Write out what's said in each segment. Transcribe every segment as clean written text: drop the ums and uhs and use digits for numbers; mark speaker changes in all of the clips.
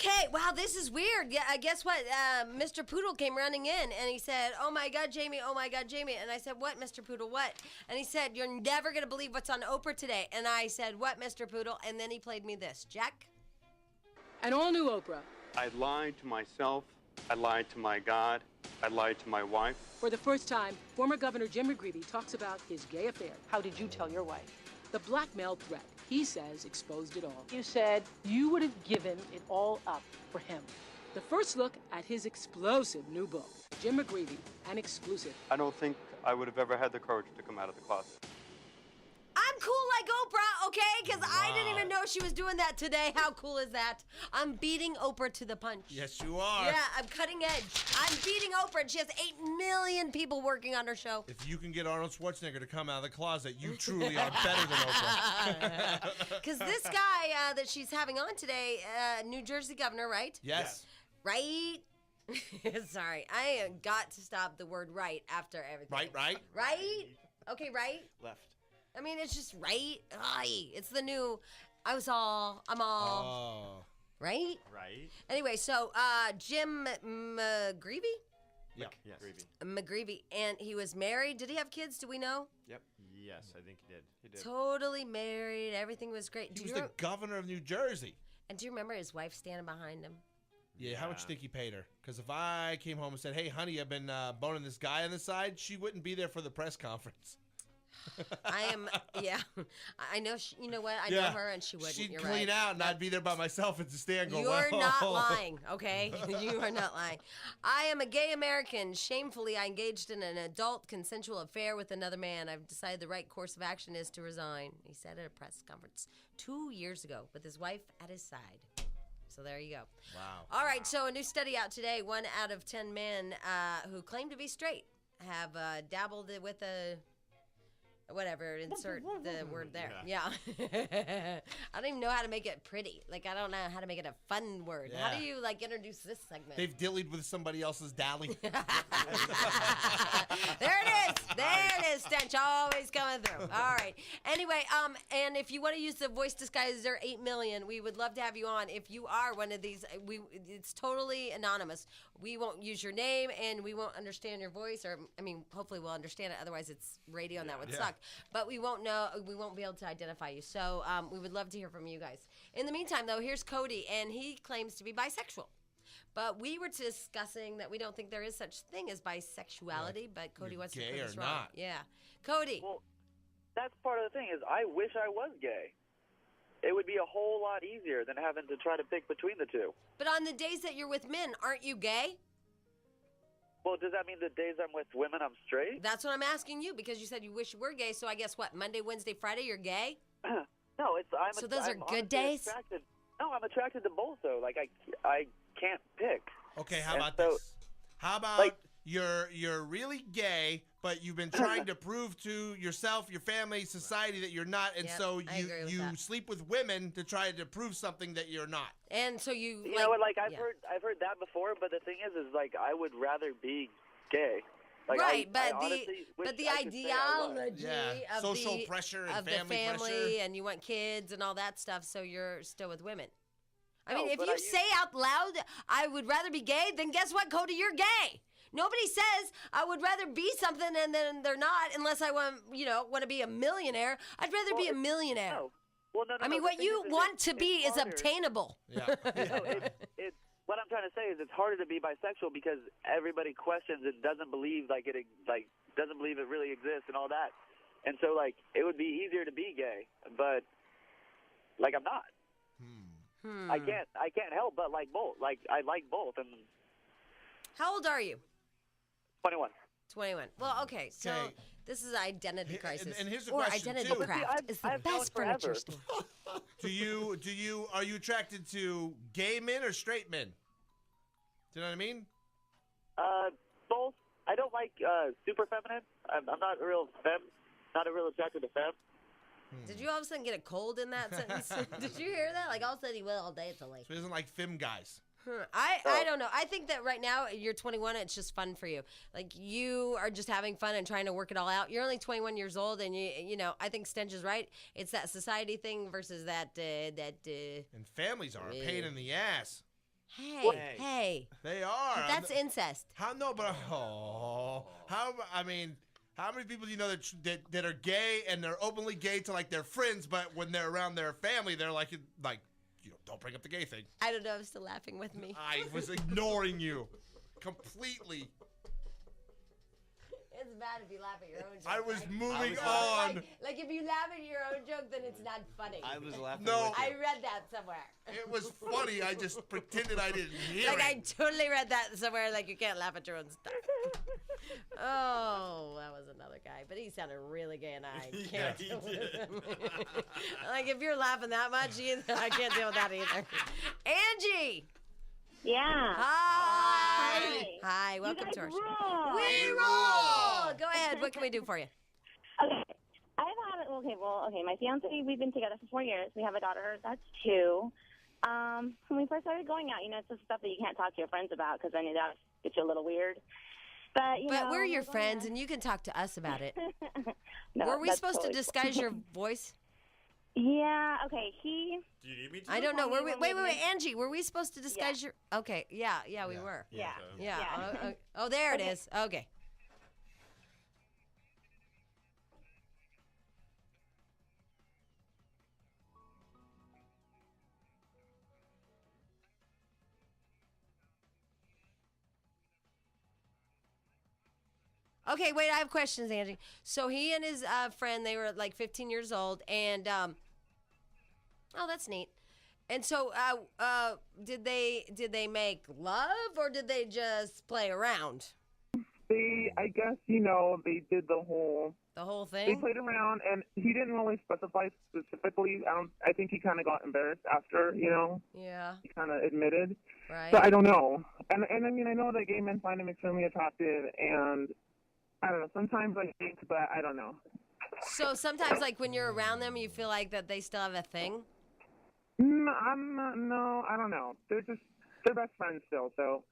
Speaker 1: Okay, wow, this is weird. Yeah, guess what? Mr. Poodle came running in, and he said, oh, my God, Jamie, oh, my God, Jamie. And I said, what, Mr. Poodle, what? And he said, you're never going to believe what's on Oprah today. And I said, what, Mr. Poodle? And then he played me this. Jack?
Speaker 2: An all-new Oprah.
Speaker 3: I lied to myself. I lied to my God. I lied to my wife.
Speaker 2: For the first time, former Governor Jim McGreevey talks about his gay affair.
Speaker 4: How did you tell your wife?
Speaker 2: The blackmail threat, he says, exposed it all.
Speaker 4: You said you would have given it all up for him.
Speaker 2: The first look at his explosive new book, Jim McGreevey, an exclusive.
Speaker 3: I don't think I would have ever had the courage to come out of the closet.
Speaker 1: I'm cool like Oprah, okay? Because I didn't even know she was doing that today. How cool is that? I'm beating Oprah to the punch.
Speaker 5: Yes, you are.
Speaker 1: Yeah, I'm cutting edge. I'm beating Oprah, and she has 8 million people working on her show.
Speaker 5: If you can get Arnold Schwarzenegger to come out of the closet, you truly are better than Oprah.
Speaker 1: Because this guy that she's having on today, New Jersey governor, right?
Speaker 5: Yes.
Speaker 1: Right? Sorry, I got to stop the word right after everything.
Speaker 5: Right?
Speaker 1: Right? Okay, right?
Speaker 6: Left.
Speaker 1: I mean, it's just right. Aye, it's the new, I'm all.
Speaker 5: Oh.
Speaker 1: Right?
Speaker 6: Right.
Speaker 1: Anyway, so Jim McGreevey?
Speaker 6: Yeah. Yes.
Speaker 1: McGreevey. And he was married. Did he have kids? Do we know?
Speaker 6: Yep. Yes, I think he did. He did.
Speaker 1: Totally married. Everything was great.
Speaker 5: He was the governor of New Jersey.
Speaker 1: And do you remember his wife standing behind him?
Speaker 5: Yeah, how much do you think he paid her? Because if I came home and said, hey, honey, I've been boning this guy on the side, she wouldn't be there for the press conference.
Speaker 1: I am, yeah. I know, you know what? I know her, and she wouldn't.
Speaker 5: She'd
Speaker 1: You're
Speaker 5: clean
Speaker 1: right.
Speaker 5: out, and I'd be there by myself at the stand going,
Speaker 1: You're
Speaker 5: well.
Speaker 1: not lying, okay? You are not lying. I am a gay American. Shamefully, I engaged in an adult consensual affair with another man. I've decided the right course of action is to resign, he said at a press conference 2 years ago with his wife at his side. So there you go.
Speaker 5: Wow.
Speaker 1: All right, so a new study out today. 1 out of 10 men who claim to be straight have dabbled with a... whatever, insert the word there. Yeah. I don't even know how to make it pretty. Like, I don't know how to make it a fun word.
Speaker 5: Yeah.
Speaker 1: How do you, like, introduce this segment?
Speaker 5: They've dillied with somebody else's dally.
Speaker 1: There it is. There it is, Stench. Always coming through. All right. Anyway, and if you want to use the voice disguiser 8 million, we would love to have you on. If you are one of these, it's totally anonymous. We won't use your name, and we won't understand your voice, or, I mean, hopefully we'll understand it. Otherwise, it's radio, and that would suck. But we won't know. We won't be able to identify you. So we would love to hear from you guys. In the meantime, though, here's Cody, and he claims to be bisexual. But we were discussing that we don't think there is such thing as bisexuality. But Cody wants to prove us wrong.
Speaker 5: Not.
Speaker 1: Yeah, Cody.
Speaker 7: Well, that's part of the thing is I wish I was gay. It would be a whole lot easier than having to try to pick between the two.
Speaker 1: But on the days that you're with men, aren't you gay?
Speaker 7: Well, does that mean the days I'm with women I'm straight?
Speaker 1: That's what I'm asking you, because you said you wish you were gay. So I guess what, Monday, Wednesday, Friday, you're gay?
Speaker 7: No, it's I'm.
Speaker 1: So those are
Speaker 7: I'm
Speaker 1: good
Speaker 7: honestly
Speaker 1: days?
Speaker 7: Attracted. No, I'm attracted to both though. Like I can't pick.
Speaker 5: Okay, how
Speaker 7: And
Speaker 5: about
Speaker 7: so,
Speaker 5: this? How about
Speaker 7: like-
Speaker 5: you're really gay, but you've been trying to prove to yourself, your family, society that you're not, and
Speaker 1: Yep,
Speaker 5: so
Speaker 1: I agree with
Speaker 5: you
Speaker 1: that.
Speaker 5: sleep with women to try to prove something that you're not.
Speaker 1: And so you
Speaker 7: know what? Like I've heard that before, but the thing is like I would rather be gay. Like,
Speaker 1: right,
Speaker 7: I
Speaker 1: but
Speaker 7: honestly wish
Speaker 1: the
Speaker 7: I could say I was.
Speaker 1: ideology
Speaker 5: Yeah,
Speaker 1: of
Speaker 5: social
Speaker 1: the,
Speaker 5: pressure and
Speaker 1: of
Speaker 5: family
Speaker 1: the family,
Speaker 5: pressure.
Speaker 1: and you want kids and all that stuff, so you're still with women. I
Speaker 7: No,
Speaker 1: mean, if
Speaker 7: but
Speaker 1: you say out loud, I would rather be gay, then guess what, Cody, you're gay. Nobody says I would rather be something and then they're not, unless I want to be a millionaire. I'd rather be a millionaire.
Speaker 7: No. Well, no,
Speaker 1: I mean,
Speaker 7: the
Speaker 1: what
Speaker 7: thing
Speaker 1: you
Speaker 7: is
Speaker 1: want to be is
Speaker 7: harder.
Speaker 1: obtainable.
Speaker 5: Yeah.
Speaker 7: No, it's what I'm trying to say is it's harder to be bisexual because everybody questions and doesn't believe doesn't believe it really exists and all that, and so like it would be easier to be gay, but like I'm not. I can't help but like both. Like I like both. And
Speaker 1: How old are you?
Speaker 7: 21.
Speaker 1: 21. Well, okay, so
Speaker 5: Okay.
Speaker 1: this is an identity crisis.
Speaker 5: and here's the
Speaker 1: or
Speaker 5: question,
Speaker 1: identity
Speaker 5: too.
Speaker 1: craft.
Speaker 7: I've-
Speaker 1: It's the
Speaker 7: I've known
Speaker 1: best furniture
Speaker 7: forever.
Speaker 1: store.
Speaker 5: Are you attracted to gay men or straight men? Do you know what I mean?
Speaker 7: Both. I don't like super feminine. I'm not a real not a real attracted to femme.
Speaker 1: Did you all of a sudden get a cold in that sentence? Did you hear that? Like all of a sudden he went all day until late.
Speaker 5: So he doesn't like femme guys.
Speaker 1: I don't know. I think that right now you're 21. It's just fun for you. Like you are just having fun and trying to work it all out. You're only 21 years old, and you know. I think Stench is right. It's that society thing versus that.
Speaker 5: And families are a pain in the ass.
Speaker 1: Hey.
Speaker 5: They are.
Speaker 1: That's incest.
Speaker 5: How many people do you know that are gay and they're openly gay to like their friends, but when they're around their family, they're like don't bring up the gay thing.
Speaker 1: I don't know. I'm still laughing with me.
Speaker 5: I was ignoring you completely.
Speaker 1: It's bad if you laugh at your own joke.
Speaker 5: I was
Speaker 1: right?
Speaker 5: moving on.
Speaker 1: Like if you laugh at your own joke, then it's not funny.
Speaker 6: I was laughing.
Speaker 5: No.
Speaker 6: with you.
Speaker 1: I read that somewhere.
Speaker 5: It was funny. I just pretended I didn't hear
Speaker 1: Like I
Speaker 5: it.
Speaker 1: totally read that somewhere. Like you can't laugh at your own stuff. Oh, that was another guy, but he sounded really gay, and I can't deal with him. Like if you're laughing that much, I can't deal with that either. Angie.
Speaker 8: Yeah.
Speaker 1: Hi. Hi. Welcome to our show.
Speaker 8: Rule.
Speaker 1: We roll. Go ahead. What can we do for you?
Speaker 8: Okay. My fiance, we've been together for 4 years. We have a daughter that's 2. When we first started going out, it's the stuff that you can't talk to your friends about because then that gets you a little weird. But
Speaker 1: we're your friends, and you can talk to us about it.
Speaker 8: No,
Speaker 1: Were we
Speaker 8: that's
Speaker 1: supposed
Speaker 8: totally
Speaker 1: to disguise your voice?
Speaker 8: Yeah. Okay.
Speaker 6: Do you need me to?
Speaker 1: I don't know.
Speaker 8: Were we-
Speaker 1: Wait, Angie. Were we supposed to disguise your? Okay. Yeah, we were.
Speaker 8: Yeah.
Speaker 1: Yeah.
Speaker 8: Yeah.
Speaker 1: Oh, there it is. Okay. Okay, wait, I have questions, Angie. So he and his friend, they were like 15 years old, and oh, that's neat. And so, did they make love, or did they just play around?
Speaker 9: I guess, they did the whole
Speaker 1: thing?
Speaker 9: They played around, and he didn't really specify specifically. I think he kind of got embarrassed after,
Speaker 1: Yeah.
Speaker 9: he kind of admitted.
Speaker 1: Right.
Speaker 9: So I don't know. And I mean, I know that gay men find him extremely attractive, and I don't know. Sometimes I think, but I don't know.
Speaker 1: So sometimes, like, when you're around them, you feel like that they still have a thing?
Speaker 9: No, I don't know. They're best friends still, so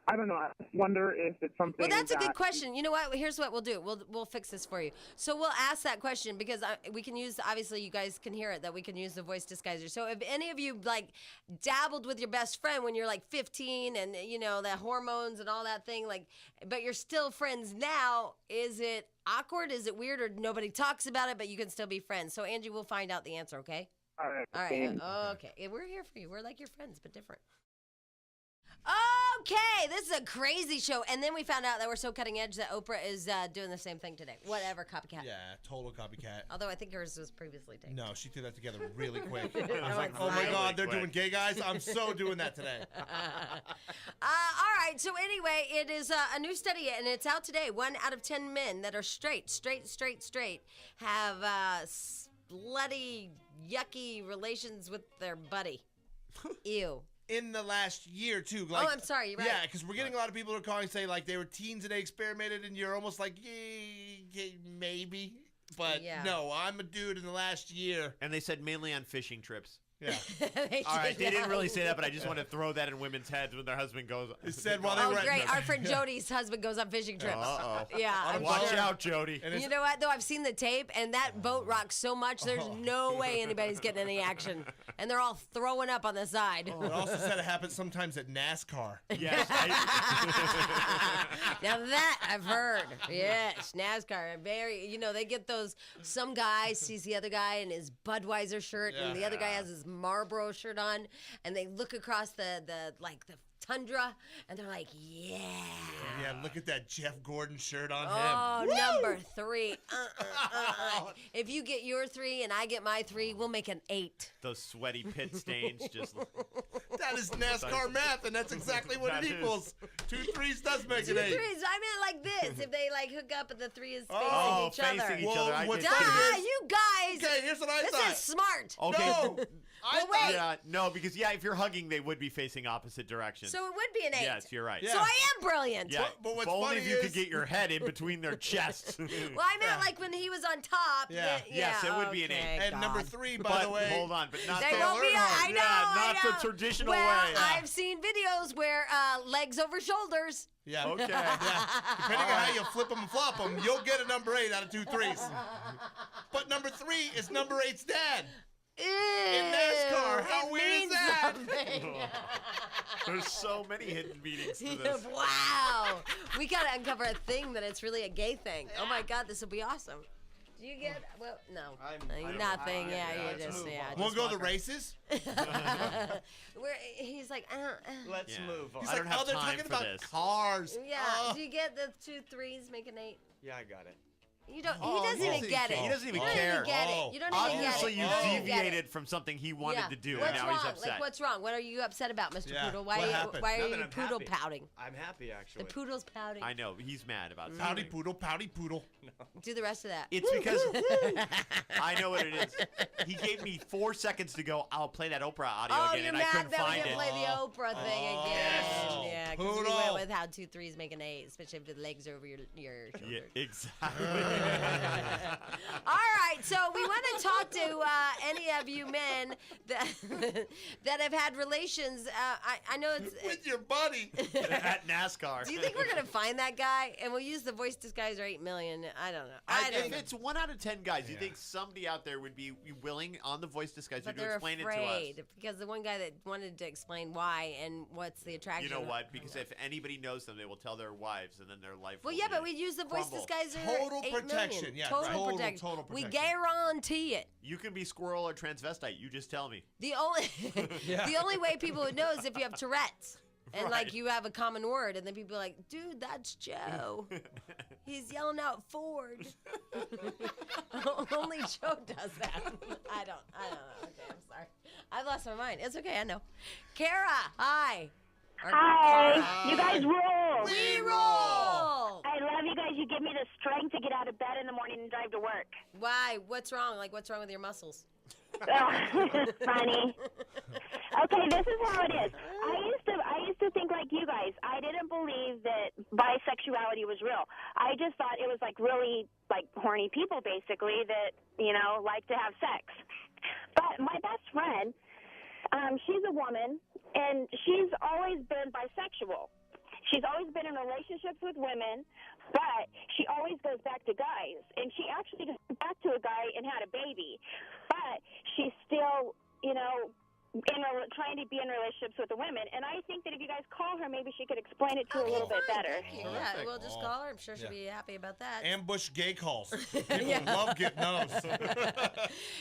Speaker 9: I don't know. I just wonder if it's something.
Speaker 1: Well, that's a good question. You know what? Here's what we'll do. We'll fix this for you. So we'll ask that question because we can use. Obviously, you guys can hear it that we can use the voice disguiser. So if any of you like dabbled with your best friend when you're like 15 and the hormones and all that thing, like, but you're still friends now, is it awkward? Is it weird, or nobody talks about it, but you can still be friends? So Angie, we'll find out the answer. Okay.
Speaker 9: All right.
Speaker 1: All right. Okay. Yeah, we're here for you. We're like your friends, but different. Okay, this is a crazy show. And then we found out that we're so cutting edge that Oprah is doing the same thing today. Whatever, copycat.
Speaker 5: Yeah, total copycat.
Speaker 1: Although I think hers was previously taken.
Speaker 5: No, she threw that together really quick. I
Speaker 1: No,
Speaker 5: was like,
Speaker 1: it's
Speaker 5: oh my
Speaker 1: not.
Speaker 5: God, they're
Speaker 6: Really
Speaker 5: doing gay guys? I'm so doing that today.
Speaker 1: All right, so anyway, it is a new study, and it's out today. 1 out of 10 men that are straight, have slutty, yucky relations with their buddy. Ew.
Speaker 5: In the last year, too.
Speaker 1: Oh, I'm sorry, you're right.
Speaker 5: Yeah, because we're getting a lot of people who are calling say, like, they were teens and they experimented, and you're almost like, yeah, maybe. But
Speaker 1: Yeah.
Speaker 5: no, I'm a dude in the last year.
Speaker 6: And they said mainly on fishing trips.
Speaker 5: Yeah.
Speaker 6: All right, they didn't really say that, but I just want to throw that in women's heads when their husband goes.
Speaker 5: It said while they
Speaker 1: Oh,
Speaker 5: were at
Speaker 1: great. Our friend Jody's husband goes on fishing trips.
Speaker 6: Uh-oh.
Speaker 1: Yeah, I'm
Speaker 6: Watch
Speaker 1: sure.
Speaker 6: out, Jody.
Speaker 5: And it's,
Speaker 1: You know what, though? I've seen the tape, and that boat rocks so much, there's no way anybody's getting any action. And they're all throwing up on the side.
Speaker 5: it also said it happens sometimes at NASCAR.
Speaker 6: Yes.
Speaker 1: Now that I've heard. Yes, NASCAR. Very, they get those. Some guy sees the other guy in his Budweiser shirt, and the other guy has his Marlboro shirt on, and they look across the tundra, and they're like, yeah.
Speaker 5: Yeah, look at that Jeff Gordon shirt on
Speaker 1: Oh,
Speaker 5: him.
Speaker 1: number 3. If you get your 3 and I get my 3, we'll make an 8.
Speaker 6: Those sweaty pit stains just.
Speaker 5: That is NASCAR math, and that's exactly what
Speaker 6: That
Speaker 5: it
Speaker 6: is.
Speaker 5: equals. 2 3s does make
Speaker 1: 2
Speaker 5: an 8.
Speaker 1: 3s. I meant like this. If they hook up and the 3 is facing
Speaker 6: Oh,
Speaker 1: each other.
Speaker 6: facing each
Speaker 5: Well,
Speaker 6: other. I
Speaker 5: what's
Speaker 6: get
Speaker 5: funny
Speaker 6: you.
Speaker 5: is-
Speaker 1: You guys.
Speaker 5: Okay, here's what I
Speaker 1: This
Speaker 5: thought.
Speaker 1: is smart.
Speaker 6: Okay.
Speaker 5: No, I
Speaker 1: Well, wait.
Speaker 5: thought.
Speaker 6: Yeah, no, because if you're hugging, they would be facing opposite directions.
Speaker 1: So it would be an 8.
Speaker 6: Yes, you're right.
Speaker 5: Yeah.
Speaker 1: So I am brilliant.
Speaker 6: Yeah,
Speaker 5: But what's
Speaker 6: if only
Speaker 5: funny
Speaker 6: if you could
Speaker 5: is-
Speaker 6: get your head in between their chests.
Speaker 1: Well, I meant like when he was on top.
Speaker 5: Yeah.
Speaker 6: Yes, it would be an 8.
Speaker 1: okay,
Speaker 5: And number
Speaker 1: God.
Speaker 5: 3, by
Speaker 6: But
Speaker 5: the way.
Speaker 6: hold on, but not
Speaker 1: They
Speaker 6: the
Speaker 1: won't be. I know.
Speaker 6: Yeah,
Speaker 1: I
Speaker 6: not
Speaker 1: know.
Speaker 6: the traditional
Speaker 1: well,
Speaker 6: way.
Speaker 1: I've seen videos where legs over shoulders.
Speaker 5: Yeah.
Speaker 6: Okay.
Speaker 5: Yeah. Depending on how you flip them and flop them, you'll get a number 8 out of 2 3s. But number 3 is number 8's dad.
Speaker 1: In
Speaker 5: NASCAR, how weird is that?
Speaker 6: There's so many hidden meanings to this.
Speaker 1: Wow. We got to uncover a thing that it's really a gay thing. Oh, my God. This will be awesome. Do you get, well, no. Nothing.
Speaker 5: We'll go to the races?
Speaker 1: He's like,
Speaker 10: Let's move on.
Speaker 5: He's
Speaker 6: I don't have
Speaker 5: they're
Speaker 6: time
Speaker 5: talking
Speaker 6: for
Speaker 5: about
Speaker 6: this.
Speaker 5: cars.
Speaker 1: yeah. Do you get the 2 3s make an 8?
Speaker 10: Yeah, I got it.
Speaker 1: You don't.
Speaker 5: Oh,
Speaker 1: he doesn't even get it.
Speaker 6: He doesn't even
Speaker 1: You don't
Speaker 6: care.
Speaker 1: even get it. You don't even get it.
Speaker 6: Obviously, you
Speaker 1: don't even get it.
Speaker 6: deviated from something he wanted to do,
Speaker 1: What's
Speaker 6: and now
Speaker 1: wrong?
Speaker 6: he's upset.
Speaker 1: Like, what's wrong? What are you upset about, Mr.
Speaker 5: Yeah,
Speaker 1: Poodle?
Speaker 5: what happened?
Speaker 1: Why are
Speaker 10: Nothing,
Speaker 1: you
Speaker 10: I'm
Speaker 1: poodle
Speaker 10: happy.
Speaker 1: pouting?
Speaker 10: I'm happy, actually.
Speaker 1: The poodle's pouting.
Speaker 6: I know he's mad about something.
Speaker 5: Pouty poodle, pouty poodle.
Speaker 1: Do the rest of that.
Speaker 6: It's because I know what it is. He gave me 4 seconds to go. I'll play that Oprah audio
Speaker 1: Oh,
Speaker 6: again,
Speaker 1: you're
Speaker 6: and I
Speaker 1: mad
Speaker 6: couldn't
Speaker 1: that we
Speaker 6: find
Speaker 1: didn't
Speaker 6: it.
Speaker 1: play the Oprah thing again. Yeah, because we
Speaker 5: Poodle.
Speaker 1: went with how 2 3s make an 8, especially if the legs are over your
Speaker 6: Yeah,
Speaker 1: shoulders.
Speaker 6: exactly.
Speaker 1: All right, so we want to talk to any of you men that that have had relations. I know it's.
Speaker 5: With your buddy.
Speaker 6: At NASCAR.
Speaker 1: Do you think we're gonna find that guy? And we'll use the voice disguiser 8 million. I don't know. I don't
Speaker 6: If
Speaker 1: know.
Speaker 6: it's 1 out of 10 guys, you think somebody out there would be willing on the voice disguiser
Speaker 1: But
Speaker 6: to
Speaker 1: they're
Speaker 6: explain
Speaker 1: afraid
Speaker 6: it to us?
Speaker 1: because the one guy that wanted to explain why and what's the attraction.
Speaker 6: You know what? Because if anybody knows them, they will tell their wives, and then their life.
Speaker 1: Well,
Speaker 6: will
Speaker 1: yeah,
Speaker 6: be
Speaker 1: but we'd use the voice
Speaker 6: crumble.
Speaker 1: disguiser.
Speaker 5: Total
Speaker 1: 8
Speaker 5: protection,
Speaker 1: million.
Speaker 5: yeah,
Speaker 1: total
Speaker 5: right.
Speaker 1: protection.
Speaker 5: Total
Speaker 1: We
Speaker 5: protection.
Speaker 1: guarantee it.
Speaker 6: You can be squirrel or transvestite. You just tell me.
Speaker 1: The only the only way people would know is if you have Tourette's. And like
Speaker 6: Right.
Speaker 1: you have a common word, and then people are like, "Dude, that's Joe. He's yelling out Ford." Only Joe does that. I don't know. Okay, I'm sorry. I've lost my mind. It's okay. I know. Kara, hi. Or
Speaker 8: Hi.
Speaker 1: Kara.
Speaker 8: You guys rule.
Speaker 1: We roll.
Speaker 8: I love you guys. You give me the strength to get out of bed in the morning and drive to work.
Speaker 1: Why? What's wrong? Like, what's wrong with your muscles?
Speaker 8: Funny. Okay, this is how it is. I used to think like you guys. I didn't believe that bisexuality was real. I just thought it was like really like horny people basically that, like to have sex. But my best friend, she's a woman and she's always been bisexual. She's always been in relationships with women, but she always goes back to guys. And she actually just went back to a guy and had a baby. But she's still, trying to be in relationships with the women. And I think that if you guys call her, maybe she could explain it to you a little bit better.
Speaker 1: Yeah, we'll just call her. I'm sure she'll be happy about that.
Speaker 5: Ambush gay calls. People love getting those.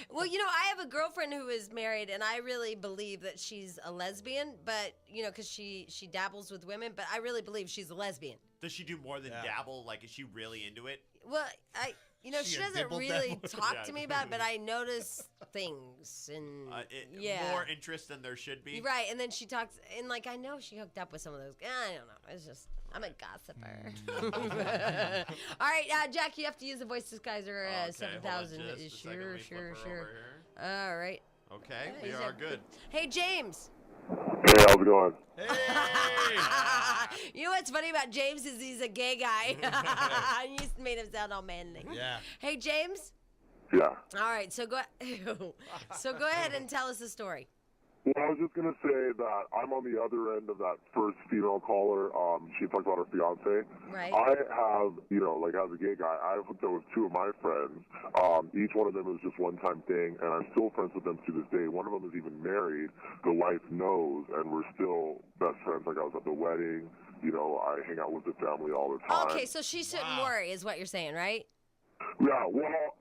Speaker 1: Well, I have a girlfriend who is married, and I really believe that she's a lesbian, but, because she dabbles with women, but I really believe she's a lesbian.
Speaker 6: Does she do more than dabble? Like, is she really into it?
Speaker 1: Well, she
Speaker 5: She a
Speaker 1: doesn't
Speaker 5: dibble
Speaker 1: really
Speaker 5: dabble?
Speaker 1: talk to me about it, but I notice things, and
Speaker 6: More interest than there should be.
Speaker 1: Right, and then she talks, and I know she hooked up with some of those. I don't know. It's just, I'm a gossiper. All right, Jack, you have to use the voice disguiser. 7,000.
Speaker 6: Hold on just a second. Let me flip her over here.
Speaker 1: All right.
Speaker 6: Okay, we
Speaker 1: he's
Speaker 6: are
Speaker 1: a-
Speaker 6: good.
Speaker 1: Hey, James.
Speaker 11: Hey, how's it going?
Speaker 1: You know what's funny about James is he's a gay guy. You made him sound all manly.
Speaker 5: Yeah.
Speaker 1: Hey, James.
Speaker 11: Yeah.
Speaker 1: All right, so go ahead and tell us the story.
Speaker 11: Well, I was just going to say that I'm on the other end of that first female caller. She talked about her fiance.
Speaker 1: Right.
Speaker 11: I have, as a gay guy, I hooked up with 2 of my friends. Each one of them was just one-time thing, and I'm still friends with them to this day. One of them is even married. The wife knows, and we're still best friends. Like, I was at the wedding. I hang out with the family all the time.
Speaker 1: Okay, so she shouldn't worry, is what you're saying, right?
Speaker 11: Yeah, well,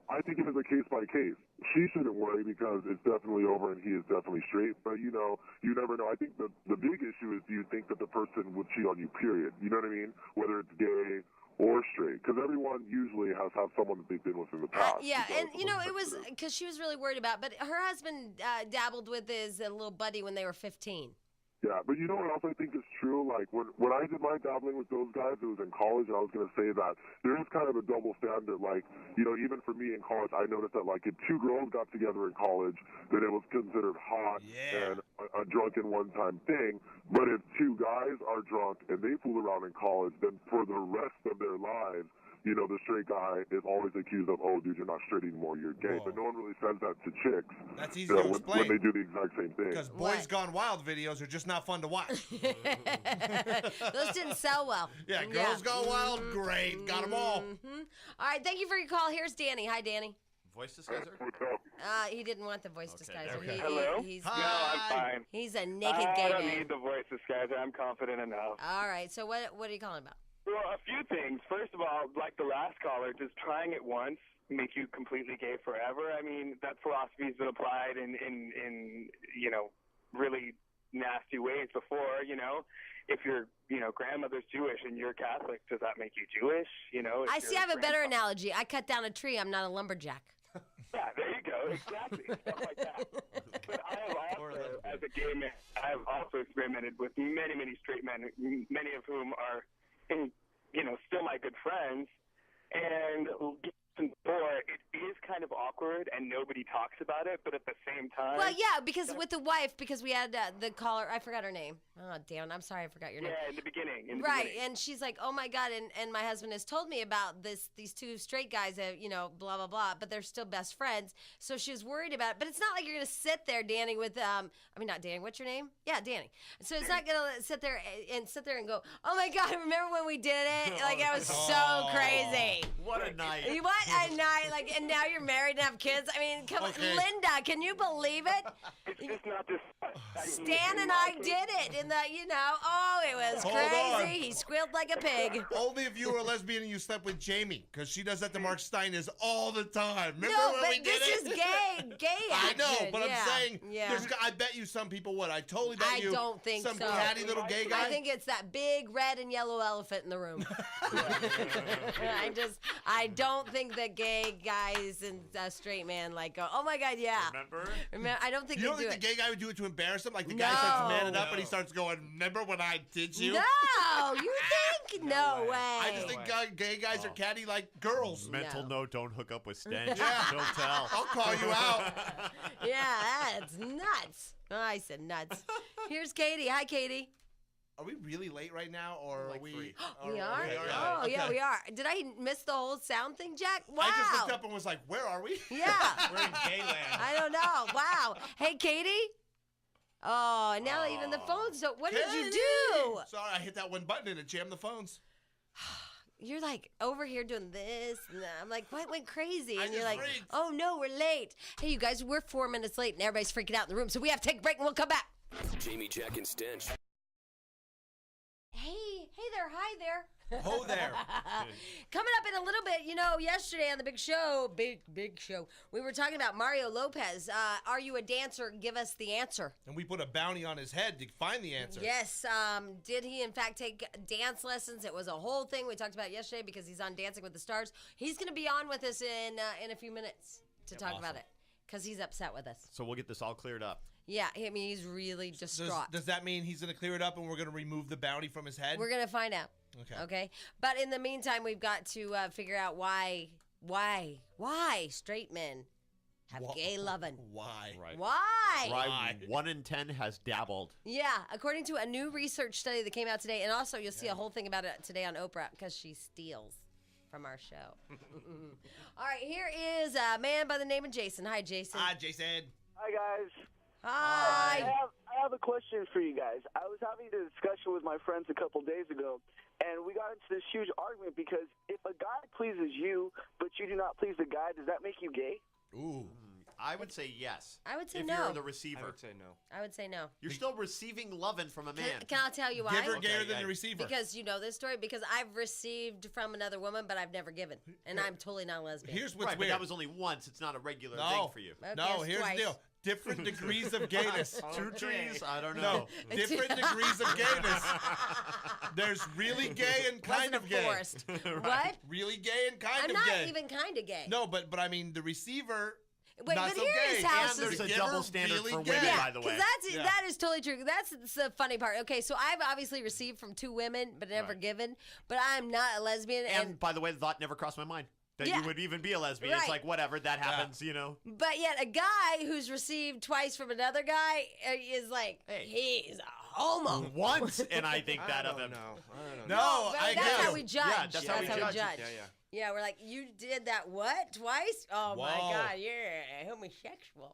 Speaker 11: I think it is a case by case. She shouldn't worry because it's definitely over and he is definitely straight. But, you never know. I think the big issue is, do you think that the person would cheat on you, period? You know what I mean? Whether it's gay or straight. Because everyone usually has someone that they've been with in the past.
Speaker 1: Yeah, and, it was because she was really worried about, but her husband dabbled with his little buddy when they were 15.
Speaker 11: Yeah, but you know what else I think is true? Like, when I did my dabbling with those guys, it was in college, and I was going to say that there is kind of a double standard. Like, even for me in college, I noticed that, like, if 2 girls got together in college, then it was considered hot and a drunken one-time thing. But if 2 guys are drunk and they fool around in college, then for the rest of their lives, the straight guy is always accused of, oh, dude, you're not straight anymore, you're gay.
Speaker 5: Whoa.
Speaker 11: But no one really says that to chicks.
Speaker 5: That's easy to explain.
Speaker 11: When they do the exact same thing.
Speaker 5: Because Boys Gone Wild videos are just not fun to watch.
Speaker 1: Those didn't sell well.
Speaker 5: Yeah, Girls Gone Wild, great. Got them all.
Speaker 1: All right, thank you for your call. Here's Danny. Hi, Danny.
Speaker 6: Voice disguiser?
Speaker 1: He didn't want the voice disguiser.
Speaker 6: Okay.
Speaker 12: Hello?
Speaker 1: He's
Speaker 12: No, I'm fine.
Speaker 1: He's a naked
Speaker 12: I
Speaker 1: gay
Speaker 12: don't
Speaker 1: man.
Speaker 12: need the voice disguiser. I'm confident enough.
Speaker 1: All right. So what are you calling about?
Speaker 12: Well, a few things. First of all, like the last caller, does trying it once make you completely gay forever? I mean, that philosophy's been applied in really nasty ways before, If your, grandmother's Jewish and you're Catholic, does that make you Jewish?
Speaker 1: I see. I have a better analogy. I cut down a tree. I'm not a lumberjack.
Speaker 12: Yeah, there you go. Exactly. Stuff like that. But I have also, as a gay man, I have also experimented with many, many straight men, many of whom are, still my good friends. And before, it is kind of awkward and nobody talks about it, but at the same time...
Speaker 1: Well, yeah, because with the wife, because we had the caller, I forgot her name. Oh, damn, I'm sorry, I forgot your name.
Speaker 12: Yeah, in the beginning.
Speaker 1: Right, and she's like, oh my God, and my husband has told me about these two straight guys that, blah, blah, blah, but they're still best friends. So she was worried about it, but it's not like you're going to sit there, Danny, with, not Danny, what's your name? Yeah, Danny. So it's not going to sit there and go, oh my God, remember when we did it? Like, that was so crazy.
Speaker 6: What a night.
Speaker 1: What a night. Like, and now you're married and have kids. I mean, come on. Linda, can you believe it?
Speaker 12: It's just not this...
Speaker 1: Stan and I did it in the, it was crazy. He squealed like a pig.
Speaker 5: Only if you were a lesbian and you slept with Jamie, because she does that to Mark Steiners all the time. Remember
Speaker 1: No,
Speaker 5: when
Speaker 1: but
Speaker 5: we did
Speaker 1: this
Speaker 5: it?
Speaker 1: is gay
Speaker 5: I know,
Speaker 1: action.
Speaker 5: but
Speaker 1: Yeah.
Speaker 5: I'm saying,
Speaker 1: Yeah.
Speaker 5: I bet you some people would. I totally bet
Speaker 1: I
Speaker 5: you
Speaker 1: don't think
Speaker 5: some
Speaker 1: so.
Speaker 5: catty little gay guy.
Speaker 1: I think it's that big red and yellow elephant in the room. I don't think that gay guys and straight man go, oh my God, yeah. Remember? I don't think
Speaker 5: You
Speaker 1: they
Speaker 5: don't
Speaker 1: do
Speaker 5: think
Speaker 1: it.
Speaker 5: the gay guy would do it to embarrass him? Like the guy starts manning up and he starts going, remember when I did you?
Speaker 1: No, you think? No way.
Speaker 5: I just think gay guys are catty like girls.
Speaker 6: Mental note, don't hook up with Stench.
Speaker 5: Yeah.
Speaker 6: He'll tell.
Speaker 5: I'll call you out.
Speaker 1: Yeah, that's nuts. Oh, I said nuts. Here's Katie. Hi, Katie.
Speaker 5: Are we really late right now, or are we?
Speaker 1: We are?
Speaker 5: Oh,
Speaker 1: yeah, we are. Did I miss the whole sound thing, Jack? Wow.
Speaker 5: I just looked up and was like, where are we?
Speaker 1: Yeah.
Speaker 5: We're in gayland.
Speaker 1: I don't know. Wow. Hey, Katie? Oh, and now even the phones. So what did you do?
Speaker 5: Sorry, I hit that one button and it jammed the phones.
Speaker 1: You're like over here doing this, and I'm like, what went crazy? And you're
Speaker 5: just
Speaker 1: like,
Speaker 5: freaked.
Speaker 1: oh no, we're late. Hey, you guys, we're 4 minutes late, and everybody's freaking out in the room, so we have to take a break, and we'll come back.
Speaker 13: Jamie, Jack, and Stench.
Speaker 1: Hey there, hi there.
Speaker 5: Ho there.
Speaker 1: Coming up in a little bit, yesterday on the big show, we were talking about Mario Lopez. Are you a dancer? Give us the answer.
Speaker 5: And we put a bounty on his head to find the answer.
Speaker 1: Yes. Did he, in fact, take dance lessons? It was a whole thing we talked about yesterday because he's on Dancing with the Stars. He's going to be on with us in a few minutes to talk about it because he's upset with us.
Speaker 6: So we'll get this all cleared up.
Speaker 1: Yeah, I mean, he's really distraught.
Speaker 5: Does that mean he's going to clear it up and we're going to remove the bounty from his head?
Speaker 1: We're going to find out.
Speaker 5: Okay.
Speaker 1: But in the meantime, we've got to figure out why straight men have gay lovin'.
Speaker 5: Why?
Speaker 6: Right.
Speaker 1: Why?
Speaker 6: 1 in 10 has dabbled.
Speaker 1: Yeah, according to a new research study that came out today, and also you'll see a whole thing about it today on Oprah because she steals from our show. All right, here is a man by the name of Jason. Hi, Jason.
Speaker 5: Hi, Jason.
Speaker 7: Hi, guys.
Speaker 1: Hi.
Speaker 7: I have a question for you guys. I was having a discussion with my friends a couple days ago, and we got into this huge argument because if a guy pleases you, but you do not please the guy, does that make you gay?
Speaker 5: Ooh.
Speaker 6: I would say yes.
Speaker 1: I would say
Speaker 6: if
Speaker 1: no.
Speaker 6: If you're the receiver.
Speaker 10: I would say no.
Speaker 1: I would say no.
Speaker 6: You're still receiving lovin' from a man.
Speaker 1: Can I tell you why?
Speaker 5: Giver gayer than the receiver.
Speaker 1: Because you know this story. Because I've received from another woman, but I've never given, and I'm totally not a lesbian.
Speaker 5: Here's what's
Speaker 6: right,
Speaker 5: weird.
Speaker 6: But that was only once. It's not a regular thing for you.
Speaker 1: Okay,
Speaker 5: No,
Speaker 1: it's
Speaker 5: here's
Speaker 1: twice.
Speaker 5: the deal. Different degrees of gayness.
Speaker 6: 2 trees? I don't know.
Speaker 5: No, different degrees of gayness. There's really gay and kind of gay.
Speaker 1: Forced. What?
Speaker 5: Really gay and kind
Speaker 1: I'm
Speaker 5: of
Speaker 1: not
Speaker 5: gay.
Speaker 1: even kind of gay.
Speaker 5: No, but I mean the receiver.
Speaker 1: Wait,
Speaker 5: not
Speaker 1: but
Speaker 5: so
Speaker 1: here's
Speaker 5: gay.
Speaker 1: how
Speaker 6: And there's a
Speaker 5: giver
Speaker 6: double standard
Speaker 5: really
Speaker 6: for
Speaker 5: gay.
Speaker 6: women,
Speaker 1: Yeah,
Speaker 6: by the way.
Speaker 1: because that is totally true. That's the funny part. Okay, so I've obviously received from 2 women, but never given. But I'm not a lesbian.
Speaker 6: And by the way, the thought never crossed my mind that you would even be a lesbian. It's
Speaker 1: Right.
Speaker 6: like, whatever, that happens, you know.
Speaker 1: But yet a guy who's received twice from another guy is like, he's a homo.
Speaker 6: Once, and I think that of him.
Speaker 5: No,
Speaker 1: but
Speaker 5: I
Speaker 1: that's
Speaker 5: guess.
Speaker 1: how we judge.
Speaker 6: Yeah, that's how we judge.
Speaker 1: Yeah, we're like, you did that what? Twice? Oh my
Speaker 5: Whoa.
Speaker 1: God, you're homosexual.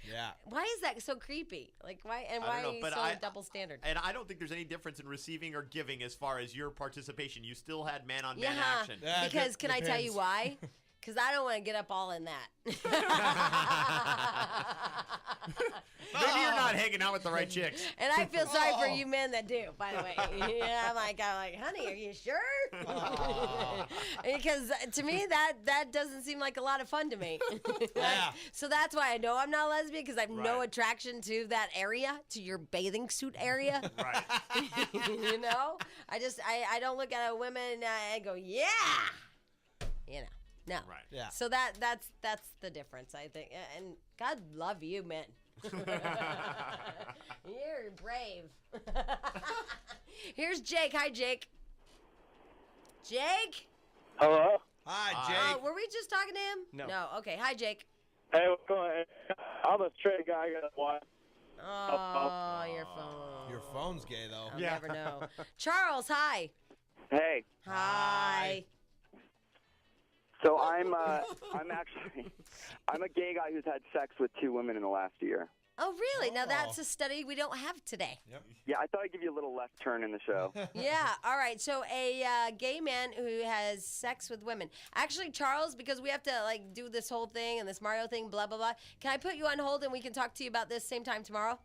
Speaker 5: Yeah.
Speaker 1: Why is that so creepy? Like, why? And
Speaker 6: I
Speaker 1: why
Speaker 6: don't know, but
Speaker 1: so
Speaker 6: I-
Speaker 1: double standard?
Speaker 6: And I don't think there's any difference in receiving or giving as far as your participation. You still had man-on-man
Speaker 1: Yeah,
Speaker 6: action.
Speaker 5: Yeah,
Speaker 1: because can I tell you
Speaker 5: depends.
Speaker 1: why? Because I don't want to get up all in that.
Speaker 6: Maybe you're not hanging out with the right chicks.
Speaker 1: And I feel sorry for you men that do, by the way. Yeah, I'm like, honey, are you sure? Because to me, that doesn't seem like a lot of fun to me.
Speaker 5: Yeah.
Speaker 1: So that's why I know I'm not lesbian, because I have no attraction to that area, to your bathing suit area.
Speaker 6: Right.
Speaker 1: You know? I don't look at a woman and go, yeah. You know. No.
Speaker 6: Right.
Speaker 5: Yeah.
Speaker 1: So that's the difference, I think. And God love you, men. You're brave. Here's Jake. Hi, Jake. Jake?
Speaker 12: Hello?
Speaker 5: Hi, Jake.
Speaker 1: Were we just talking to him? No. Okay. Hi, Jake.
Speaker 12: Hey, what's going on? I'm a straight guy. I got one.
Speaker 1: Oh, your phone.
Speaker 5: Your phone's gay, though.
Speaker 1: I'll never know. Charles, hi.
Speaker 12: Hey.
Speaker 1: Hi.
Speaker 12: So I'm a gay guy who's had sex with 2 women in the last year.
Speaker 1: Oh, really? Now that's a study we don't have today.
Speaker 5: Yep.
Speaker 12: Yeah, I thought I'd give you a little left turn in the show.
Speaker 1: Yeah. All right. So a gay man who has sex with women. Actually, Charles, because we have to do this whole thing and this Mario thing, blah blah blah. Can I put you on hold and we can talk to you about this same time tomorrow?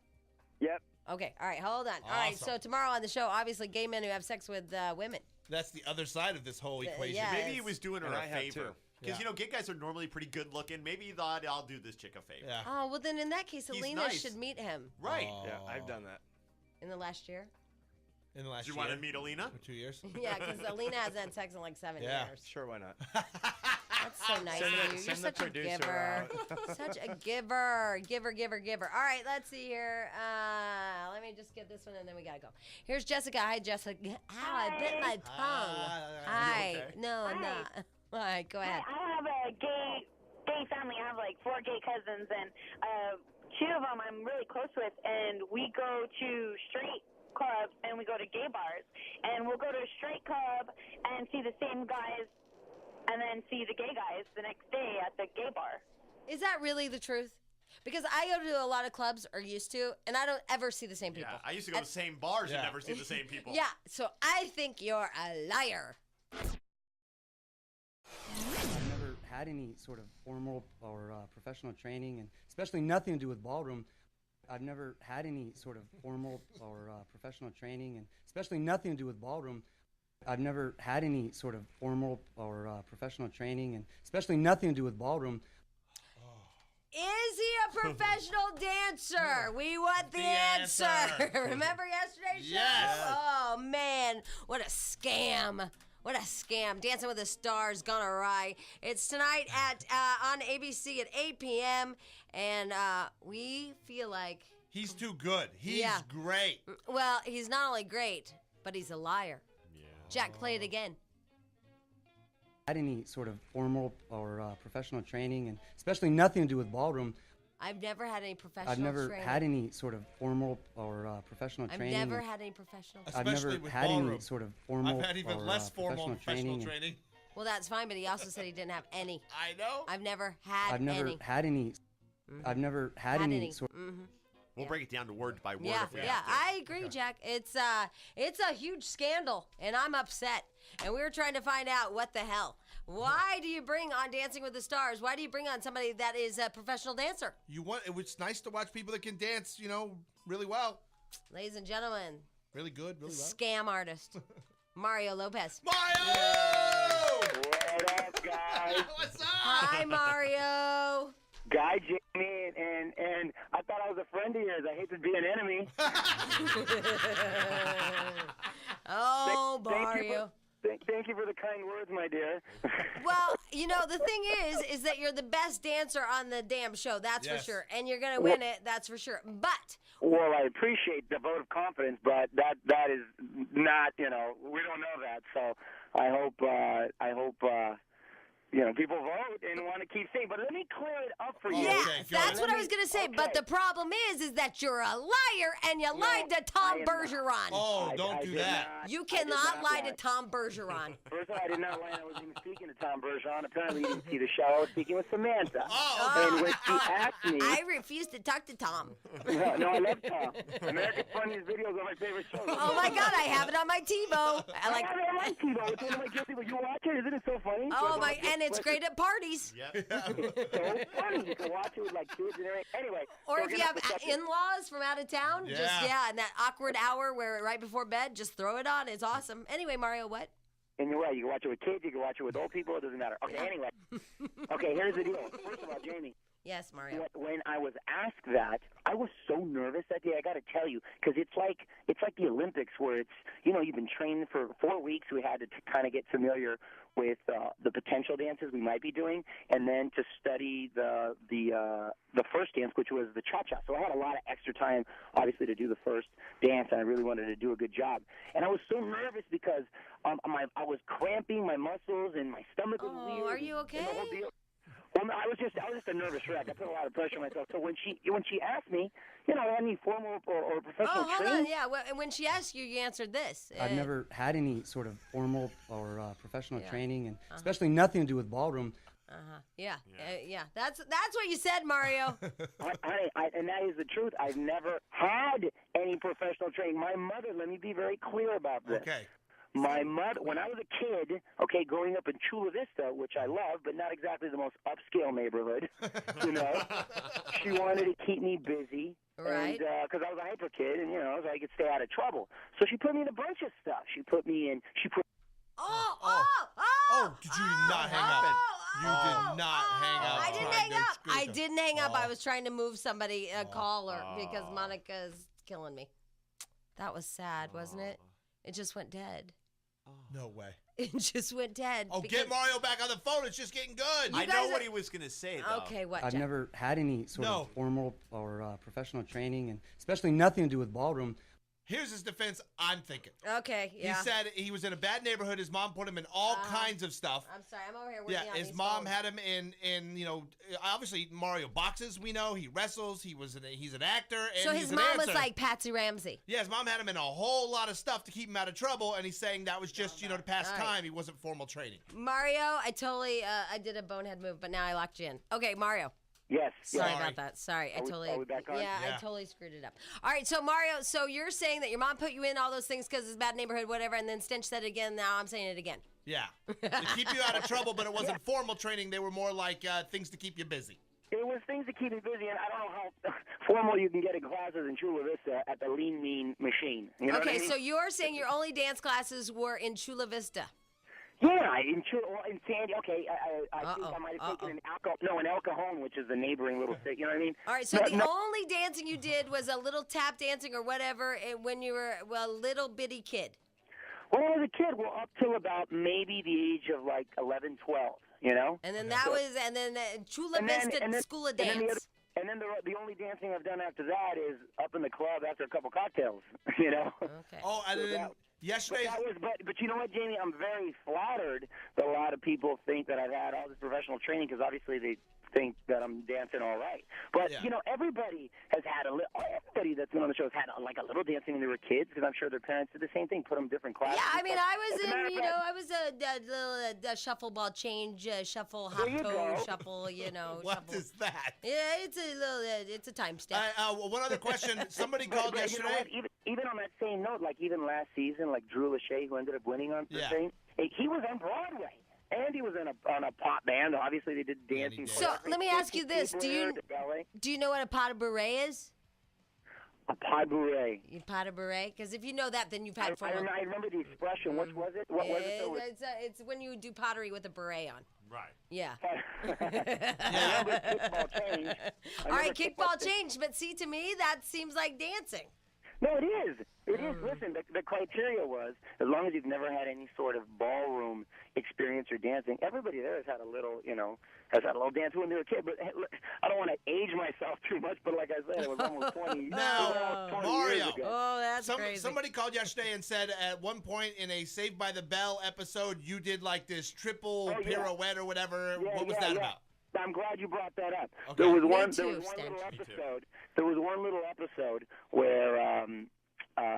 Speaker 12: Yep.
Speaker 1: Okay. All right. Hold on. All right. So tomorrow on the show, obviously, gay men who have sex with women.
Speaker 5: That's the other side of this whole equation.
Speaker 1: yeah.
Speaker 6: Maybe he was doing her a favor.
Speaker 10: too.
Speaker 6: Because, gay guys are normally pretty good looking. Maybe he thought, I'll do this chick a favor.
Speaker 5: Yeah.
Speaker 1: Oh, well, then in that case,
Speaker 6: He's
Speaker 1: Alina
Speaker 6: nice.
Speaker 1: should meet him
Speaker 6: Right.
Speaker 10: Yeah, I've done that.
Speaker 1: in the last year.
Speaker 5: In the last
Speaker 6: Do you
Speaker 5: year.
Speaker 6: want to meet Alina?
Speaker 5: For 2 years.
Speaker 1: Yeah, because Alina hasn't had sex in 7
Speaker 5: Yeah.
Speaker 1: years.
Speaker 10: Sure, why not?
Speaker 1: That's so nice
Speaker 10: Send
Speaker 1: of
Speaker 10: the-
Speaker 1: you. You're
Speaker 10: send the
Speaker 1: such a
Speaker 10: producer
Speaker 1: giver.
Speaker 10: out.
Speaker 1: Such a giver. Giver. All right, let's see here. Let me just get this one and then we got to go. Here's Jessica. Hi, Jessica. Ow, I bit my tongue. Hi.
Speaker 10: okay?
Speaker 1: No, I'm not. All right, go ahead.
Speaker 8: I have a gay family. I have 4 gay cousins, and 2 of them I'm really close with, and we go to straight clubs and we go to gay bars, and we'll go to a straight club and see the same guys, and then see the gay guys the next day at the gay bar.
Speaker 1: Is that really the truth? Because I go to a lot of clubs, or used to, and I don't ever see the same people.
Speaker 6: Yeah, I used to go to the same bars and never see the same people.
Speaker 1: Yeah, so I think you're a liar.
Speaker 14: I've never had any sort of formal or professional training, and especially nothing to do with ballroom. I've never had any sort of formal or professional training, and especially nothing to do with ballroom. I've never had any sort of formal or professional training, and especially nothing to do with ballroom.
Speaker 1: Is he a professional dancer? We want the answer. Remember yesterday's show?
Speaker 5: Yes.
Speaker 1: Oh, man. What a scam. What a scam. Dancing with the Stars gone awry. It's tonight at on ABC at 8 p.m. And we feel like...
Speaker 5: He's too good. He's great.
Speaker 1: Well, he's not only great, but he's a liar. Yeah. Jack, play it again.
Speaker 14: Had any sort of formal or professional training, and especially nothing to do with ballroom.
Speaker 1: I've never had any professional
Speaker 14: I've never
Speaker 1: training.
Speaker 14: had any sort of formal or professional training.
Speaker 1: I've never had any professional
Speaker 14: I've never
Speaker 5: with
Speaker 14: had
Speaker 5: ballroom.
Speaker 14: any sort of formal
Speaker 5: I've had even
Speaker 14: or
Speaker 5: less formal professional
Speaker 14: training.
Speaker 5: training.
Speaker 1: Well, that's fine, but he also said he didn't have any.
Speaker 5: I know.
Speaker 1: I've never had
Speaker 14: I've never
Speaker 1: any.
Speaker 14: had any. I've never had any sort.
Speaker 6: We'll break it down to word by word
Speaker 1: Yeah,
Speaker 6: if we
Speaker 1: yeah,
Speaker 6: have to.
Speaker 1: I agree, Jack. It's a huge scandal, and I'm upset. And we were trying to find out what the hell. Why do you bring on Dancing with the Stars? Why do you bring on somebody that is a professional dancer?
Speaker 5: It's nice to watch people that can dance, really well.
Speaker 1: Ladies and gentlemen,
Speaker 5: Really good, really well.
Speaker 1: scam artist, Mario Lopez.
Speaker 5: Mario!
Speaker 12: What up, guys?
Speaker 5: What's up?
Speaker 1: Hi, Mario.
Speaker 12: Guy Jamie, and I thought I was a friend of yours. I hate to be an enemy.
Speaker 1: Oh, Mario.
Speaker 12: Thank you for the kind words, my dear.
Speaker 1: Well, the thing is that you're the best dancer on the damn show. That's for
Speaker 12: Yes.
Speaker 1: sure. And you're going to win it. That's for sure. But
Speaker 12: Well, I appreciate the vote of confidence, but that is not, we don't know that. So I hope people vote and want to keep saying. But let me clear it up for you.
Speaker 1: yeah, that's what I was going to say. But the problem is that you're a liar and you lied to Tom Bergeron.
Speaker 5: Oh, don't do that.
Speaker 1: You cannot lie to Tom Bergeron.
Speaker 12: First of all, I did not lie. I wasn't even speaking to Tom Bergeron. Apparently, you didn't see the show. I was speaking with Samantha. And when she asked me...
Speaker 1: I refuse to talk to Tom.
Speaker 12: No, I love Tom. America's Funniest Videos are my favorite show.
Speaker 1: Oh, my God, I have it on my TiVo.
Speaker 12: I have it on my TiVo. It's one of my guilty, but you watch it? Isn't it so funny?
Speaker 1: Oh, my, and And it's great at parties.
Speaker 15: It's so funny. You can watch it with like kids and everything. Anyway.
Speaker 1: Or
Speaker 15: so
Speaker 1: if
Speaker 15: we're
Speaker 1: you
Speaker 15: gonna
Speaker 1: have
Speaker 15: have to check it.
Speaker 1: in-laws from out of town, in that awkward hour where right before bed, just throw it on. It's awesome. Anyway, Mario, what?
Speaker 15: And you're right. You can watch it with kids. You can watch it with old people. It doesn't matter. Okay. Anyway. Okay. Here's the deal. First of all, Jamie.
Speaker 1: Yes, Mario.
Speaker 15: When I was asked that, I was so nervous that day. I got to tell you, because it's like the Olympics, where it's you've been training for 4 weeks. We had to kind of get familiar with the potential dances we might be doing, and then to study the first dance, which was the cha-cha. So I had a lot of extra time, obviously, to do the first dance, and I really wanted to do a good job. And I was so nervous because I was cramping my muscles and my stomach was weird.
Speaker 1: Are you okay?
Speaker 15: And the whole deal. Well, no, I was just a nervous wreck. I put a lot of pressure on myself. So when she asked me, any formal or professional
Speaker 1: hold
Speaker 15: training.
Speaker 1: on. Yeah. Well, when she asked you, you answered this.
Speaker 14: I've never had any sort of formal or professional
Speaker 1: Yeah.
Speaker 14: training, and especially nothing to do with ballroom.
Speaker 1: Yeah. That's what you said, Mario.
Speaker 15: Honey, and that is the truth. I've never had any professional training. My mother, let me be very clear about this.
Speaker 5: Okay.
Speaker 15: My mother, when I was a kid, growing up in Chula Vista, which I love, but not exactly the most upscale neighborhood, she wanted to keep me busy.
Speaker 1: Right.
Speaker 15: Because I was a hyper kid, and, so I could stay out of trouble. So she put me in a bunch of stuff. She put me in,
Speaker 5: Did you not hang up? You did not hang up.
Speaker 1: I didn't hang up. I didn't hang up. I was trying to move somebody, a caller, because Monica's killing me. That was sad, wasn't it? It just went dead.
Speaker 5: No way.
Speaker 1: It just went dead.
Speaker 5: Oh, get Mario back on the phone. It's just getting good.
Speaker 6: I know what he was going to say, though.
Speaker 1: Okay, what,
Speaker 14: I've
Speaker 1: Jeff?
Speaker 14: never had any sort of formal or professional training, and especially nothing to do with ballroom.
Speaker 5: Here's his defense, I'm thinking.
Speaker 1: Okay, yeah.
Speaker 5: He said he was in a bad neighborhood. His mom put him in all kinds of stuff.
Speaker 1: I'm sorry, I'm over here working on
Speaker 5: his
Speaker 1: these
Speaker 5: mom
Speaker 1: phones.
Speaker 5: had him in obviously Mario boxes, we know. He wrestles. He's an actor, and
Speaker 1: So
Speaker 5: he's
Speaker 1: his
Speaker 5: an
Speaker 1: mom was
Speaker 5: dancer.
Speaker 1: like Patsy Ramsey.
Speaker 5: Yeah, his mom had him in a whole lot of stuff to keep him out of trouble, and he's saying that was just, to pass
Speaker 1: All right.
Speaker 5: time. He wasn't formal training.
Speaker 1: Mario, I totally, I did a bonehead move, but now I locked you in. Okay, Mario.
Speaker 15: Yes.
Speaker 1: Sorry about that. Sorry, I totally.
Speaker 15: Are we back on?
Speaker 1: Yeah, I totally screwed it up. All right, so Mario, so you're saying that your mom put you in all those things because it's a bad neighborhood, whatever, and then Stench said it again. Now I'm saying it again.
Speaker 5: Yeah, to keep you out of trouble, but it wasn't formal training. They were more like things to keep you busy.
Speaker 15: It was things to keep me busy, and I don't know how formal you can get in classes in Chula Vista at the Lean Mean machine. You know what I
Speaker 1: Okay,
Speaker 15: mean?
Speaker 1: so you're saying your only dance classes were in Chula Vista.
Speaker 15: Yeah, in Sandy. Okay, I think I might have taken an El Cajon, which is the neighboring little state. You know what I mean?
Speaker 1: All right, so the only dancing you did was a little tap dancing or whatever when you were a little bitty kid.
Speaker 15: When I was a kid, up till about maybe the age of like 11, 12.
Speaker 1: And then Chula Vista School of Dance.
Speaker 15: And then the only dancing I've done after that is up in the club after a couple cocktails. Okay.
Speaker 5: Oh, and then yesterday.
Speaker 15: But you know what, Jamie? I'm very flattered that a lot of people think that I've had all this professional training because obviously they think that I'm dancing all right. But everybody has had everybody that's been on the show has had like a little dancing when they were kids because I'm sure their parents did the same thing, put them in different classes.
Speaker 1: Yeah, I mean, I was a shuffle ball change, shuffle hop toe, shuffle.
Speaker 5: What
Speaker 1: shuffle.
Speaker 5: is that?
Speaker 1: Yeah, it's a time step.
Speaker 5: One other question. Somebody called yesterday.
Speaker 15: You know what? Even on that same note, like even last season, like Drew Lachey, who ended up winning on the thing, he was on Broadway. And he was on a pop band. Obviously, they did dancing.
Speaker 1: So let me ask you this: Do you know what a pot of beret is?
Speaker 15: A pot de bourrée.
Speaker 1: Pot de bourrée? Because if you know that, then you've had
Speaker 15: I remember the expression. What was it? What was it?
Speaker 1: It's when you do pottery with a beret on.
Speaker 6: Right.
Speaker 1: Yeah.
Speaker 15: Kickball change.
Speaker 1: All right, kickball change. But see, to me, that seems like dancing.
Speaker 15: No, it is. It is. Listen, the criteria was, as long as you've never had any sort of ballroom experience or dancing, everybody there has had a little, has had a little dance when they were a kid. But I don't want to age myself too much, but like I said, it was almost 20 years
Speaker 5: Mario.
Speaker 15: ago.
Speaker 1: Oh, that's crazy.
Speaker 5: Somebody called yesterday and said at one point in a Saved by the Bell episode, you did like this triple pirouette or whatever. What was that about?
Speaker 15: I'm glad you brought that up.
Speaker 5: Okay.
Speaker 15: There was one little episode. There was one little episode where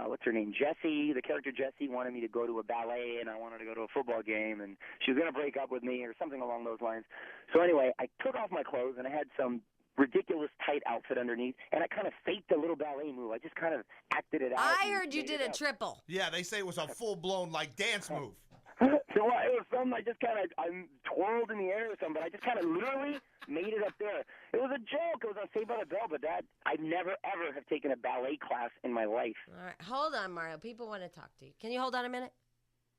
Speaker 15: what's her name? Jessie, the character Jessie, wanted me to go to a ballet, and I wanted to go to a football game, and she was going to break up with me or something along those lines. So anyway, I took off my clothes, and I had some ridiculous tight outfit underneath, and I kind of faked a little ballet move. I just kind of acted it out.
Speaker 1: I heard you did a triple.
Speaker 5: Yeah, they say it was a full-blown, dance move.
Speaker 15: No, So it was something I just kind of twirled in the air or something, but I just kind of literally made it up there. It was a joke. It was on Saved by the Bell, but I never ever have taken a ballet class in my life.
Speaker 1: All right, hold on, Mario. People want to talk to you. Can you hold on a minute?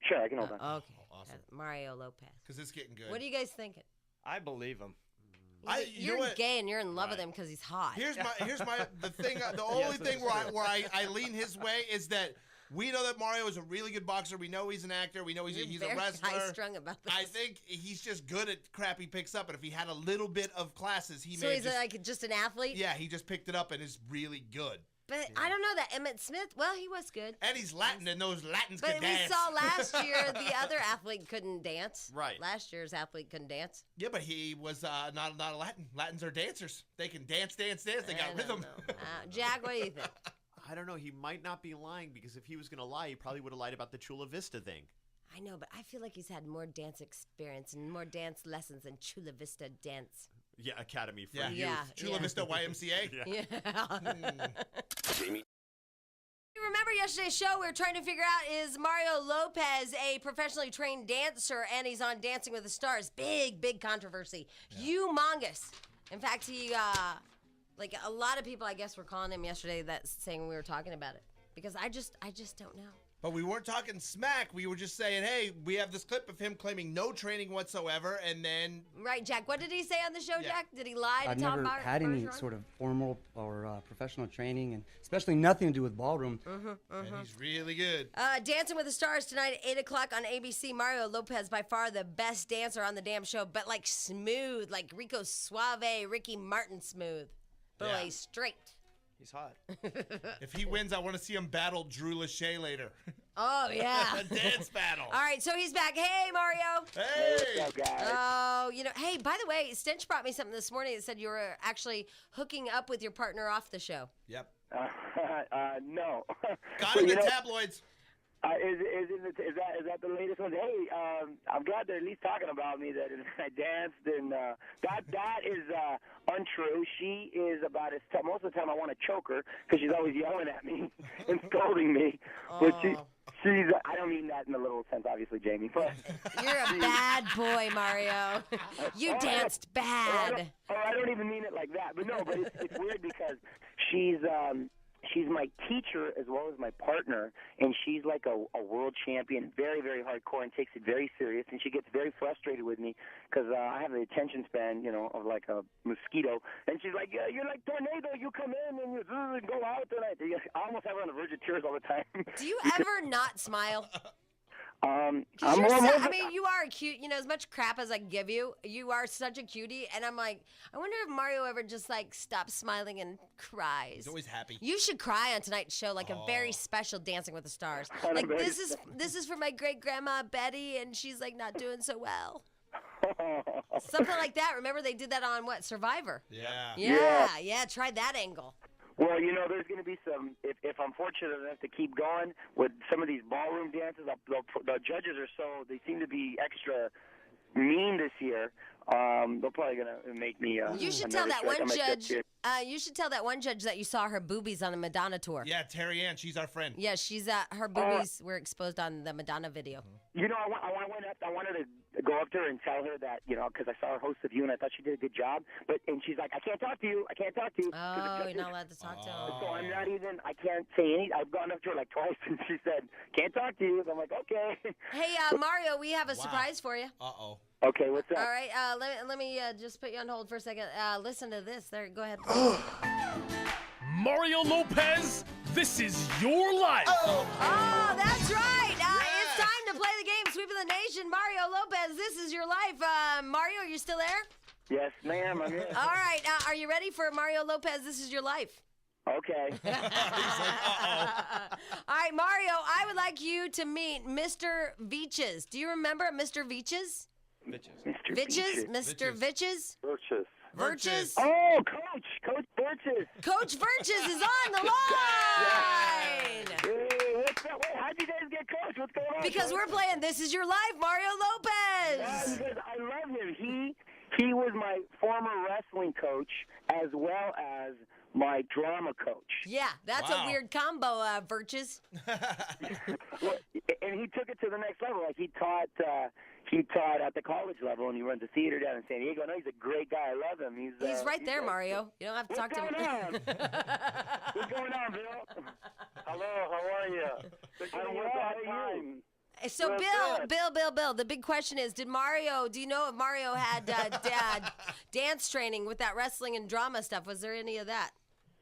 Speaker 15: Sure, I can hold on.
Speaker 1: Okay.
Speaker 5: Awesome.
Speaker 1: Mario Lopez.
Speaker 5: Because it's getting good.
Speaker 1: What are you guys thinking?
Speaker 10: I believe him.
Speaker 1: You're gay and you're in love with him because he's hot.
Speaker 5: Here's the thing. The only thing where I lean his way is that we know that Mario is a really good boxer. We know he's an actor. We know he's a wrestler.
Speaker 1: High-strung about this.
Speaker 5: I think he's just good at crap he picks up. And if he had a little bit of classes, he
Speaker 1: so
Speaker 5: may
Speaker 1: he's just an athlete.
Speaker 5: Yeah, he just picked it up and is really good.
Speaker 1: But I don't know that Emmett Smith. Well, he was good.
Speaker 5: And he's Latin, and those Latins
Speaker 1: but
Speaker 5: can dance.
Speaker 1: But we saw last year the other athlete couldn't dance.
Speaker 6: Right.
Speaker 1: Last year's athlete couldn't dance.
Speaker 5: Yeah, but he was not a Latin. Latins are dancers. They can dance. They got rhythm.
Speaker 1: Jack, what do you think?
Speaker 6: I don't know. He might not be lying because if he was going to lie, he probably would have lied about the Chula Vista thing.
Speaker 1: I know, but I feel like he's had more dance experience and more dance lessons than Chula Vista dance.
Speaker 6: Yeah, Academy for Youth.
Speaker 1: Yeah,
Speaker 5: Chula Vista YMCA?
Speaker 1: Yeah.
Speaker 13: Jamie.
Speaker 1: You remember yesterday's show? We were trying to figure out, is Mario Lopez a professionally trained dancer? And he's on Dancing with the Stars. Big controversy. Humongous. In fact, he, like a lot of people, I guess, were calling him yesterday saying we were talking about it. Because I just don't know.
Speaker 5: But we weren't talking smack. We were just saying, hey, we have this clip of him claiming no training whatsoever, and then...
Speaker 1: Right, Jack. What did he say on the show, Jack? Did he lie to
Speaker 14: I've
Speaker 1: Tom
Speaker 14: never had any sort of formal or professional training, and especially nothing to do with ballroom.
Speaker 5: And he's really good.
Speaker 1: Dancing with the Stars tonight at 8 o'clock on ABC. Mario Lopez, by far the best dancer on the damn show, but like smooth, like Rico Suave, Ricky Martin smooth. Boy,
Speaker 5: Yeah.
Speaker 1: straight.
Speaker 10: He's hot.
Speaker 5: If he wins, I want to see him battle Drew Lachey later.
Speaker 1: Oh, yeah.
Speaker 5: A dance battle.
Speaker 1: All right, so he's back. Hey, Mario.
Speaker 5: Hey.
Speaker 15: What's up, guys?
Speaker 1: Oh, hey, by the way, Stench brought me something this morning that said you were actually hooking up with your partner off the show.
Speaker 5: Yep.
Speaker 15: No.
Speaker 5: Got in the tabloids.
Speaker 15: Is that the latest one? Hey, I'm glad they're at least talking about me. That I danced, and that is untrue. She is about as tough. Most of the time, I want to choke her because she's always yelling at me and scolding me. But she's. I don't mean that in a literal sense, obviously, Jamie. But
Speaker 1: you're a bad boy, Mario. You danced bad.
Speaker 15: I don't even mean it like that. But no, but it's weird because she's my teacher as well as my partner, and she's like a world champion, very, very hardcore, and takes it very serious. And she gets very frustrated with me because I have the attention span, of like a mosquito. And she's like, yeah, you're like Tornado. You come in and you go out. And I almost have her on the verge of tears all the time.
Speaker 1: Do you ever not smile? You are cute. As much crap as I give you, you are such a cutie. And I'm like, I wonder if Mario ever just like stops smiling and cries.
Speaker 5: He's always happy.
Speaker 1: You should cry on tonight's show, like a very special Dancing with the Stars. Like this is for my great grandma Betty, and she's like not doing so well. Something like that. Remember they did that on Survivor? Yeah. Try that angle.
Speaker 15: Well, there's going to be some, if I'm fortunate enough to keep going with some of these ballroom dances, the judges they seem to be extra mean this year. They're probably going to make me
Speaker 1: You should tell that one judge. You should tell that one judge that you saw her boobies on the Madonna tour.
Speaker 5: Yeah, Terry Ann, she's our friend.
Speaker 1: Yeah, she's her boobies were exposed on the Madonna video.
Speaker 15: I wanted to go up to her and tell her that, because I saw her host of You and I thought she did a good job. And she's like, I can't talk to you.
Speaker 1: Oh, you're not allowed to talk to her.
Speaker 15: So I can't say anything. I've gone up to her like twice and she said, can't talk to you. So I'm like, okay.
Speaker 1: Hey, Mario, we have a surprise for you.
Speaker 5: Uh-oh.
Speaker 15: Okay, what's up?
Speaker 1: All right, let me just put you on hold for a second. Listen to this. There, go ahead.
Speaker 16: Mario Lopez, this is your life.
Speaker 1: Oh, that's right. It's time to play the game, Sweep of the Nation. Mario Lopez, this is your life. Mario, are you still there?
Speaker 15: Yes, ma'am. I'm here.
Speaker 1: All right. Are you ready for Mario Lopez? This is your life.
Speaker 15: Okay.
Speaker 1: All right, Mario, I would like you to meet Mr. Veaches. Do you remember Mr. Veaches? Vitches? Mr. Vitches? Virches?
Speaker 15: Oh, Coach Virches.
Speaker 1: Coach Virches is on the line.
Speaker 15: Hey, what's up? Wait, how'd you guys get Coach? What's going on?
Speaker 1: Because we're playing This Is Your Life, Mario Lopez.
Speaker 15: Because I love him. He was my former wrestling coach as well as my drama coach.
Speaker 1: Yeah, that's a weird combo, Virtues.
Speaker 15: Well, and he took it to the next level. Like he taught at the college level, and he runs a theater down in San Diego. No, he's a great guy. I love him.
Speaker 1: He's right there, Mario. You don't have to talk to him.
Speaker 15: What's going on, Bill?
Speaker 12: Hello, how are you?
Speaker 15: I'm well. How are you?
Speaker 1: So, Bill, the big question is, do you know if Mario had dance training with that wrestling and drama stuff? Was there any of that?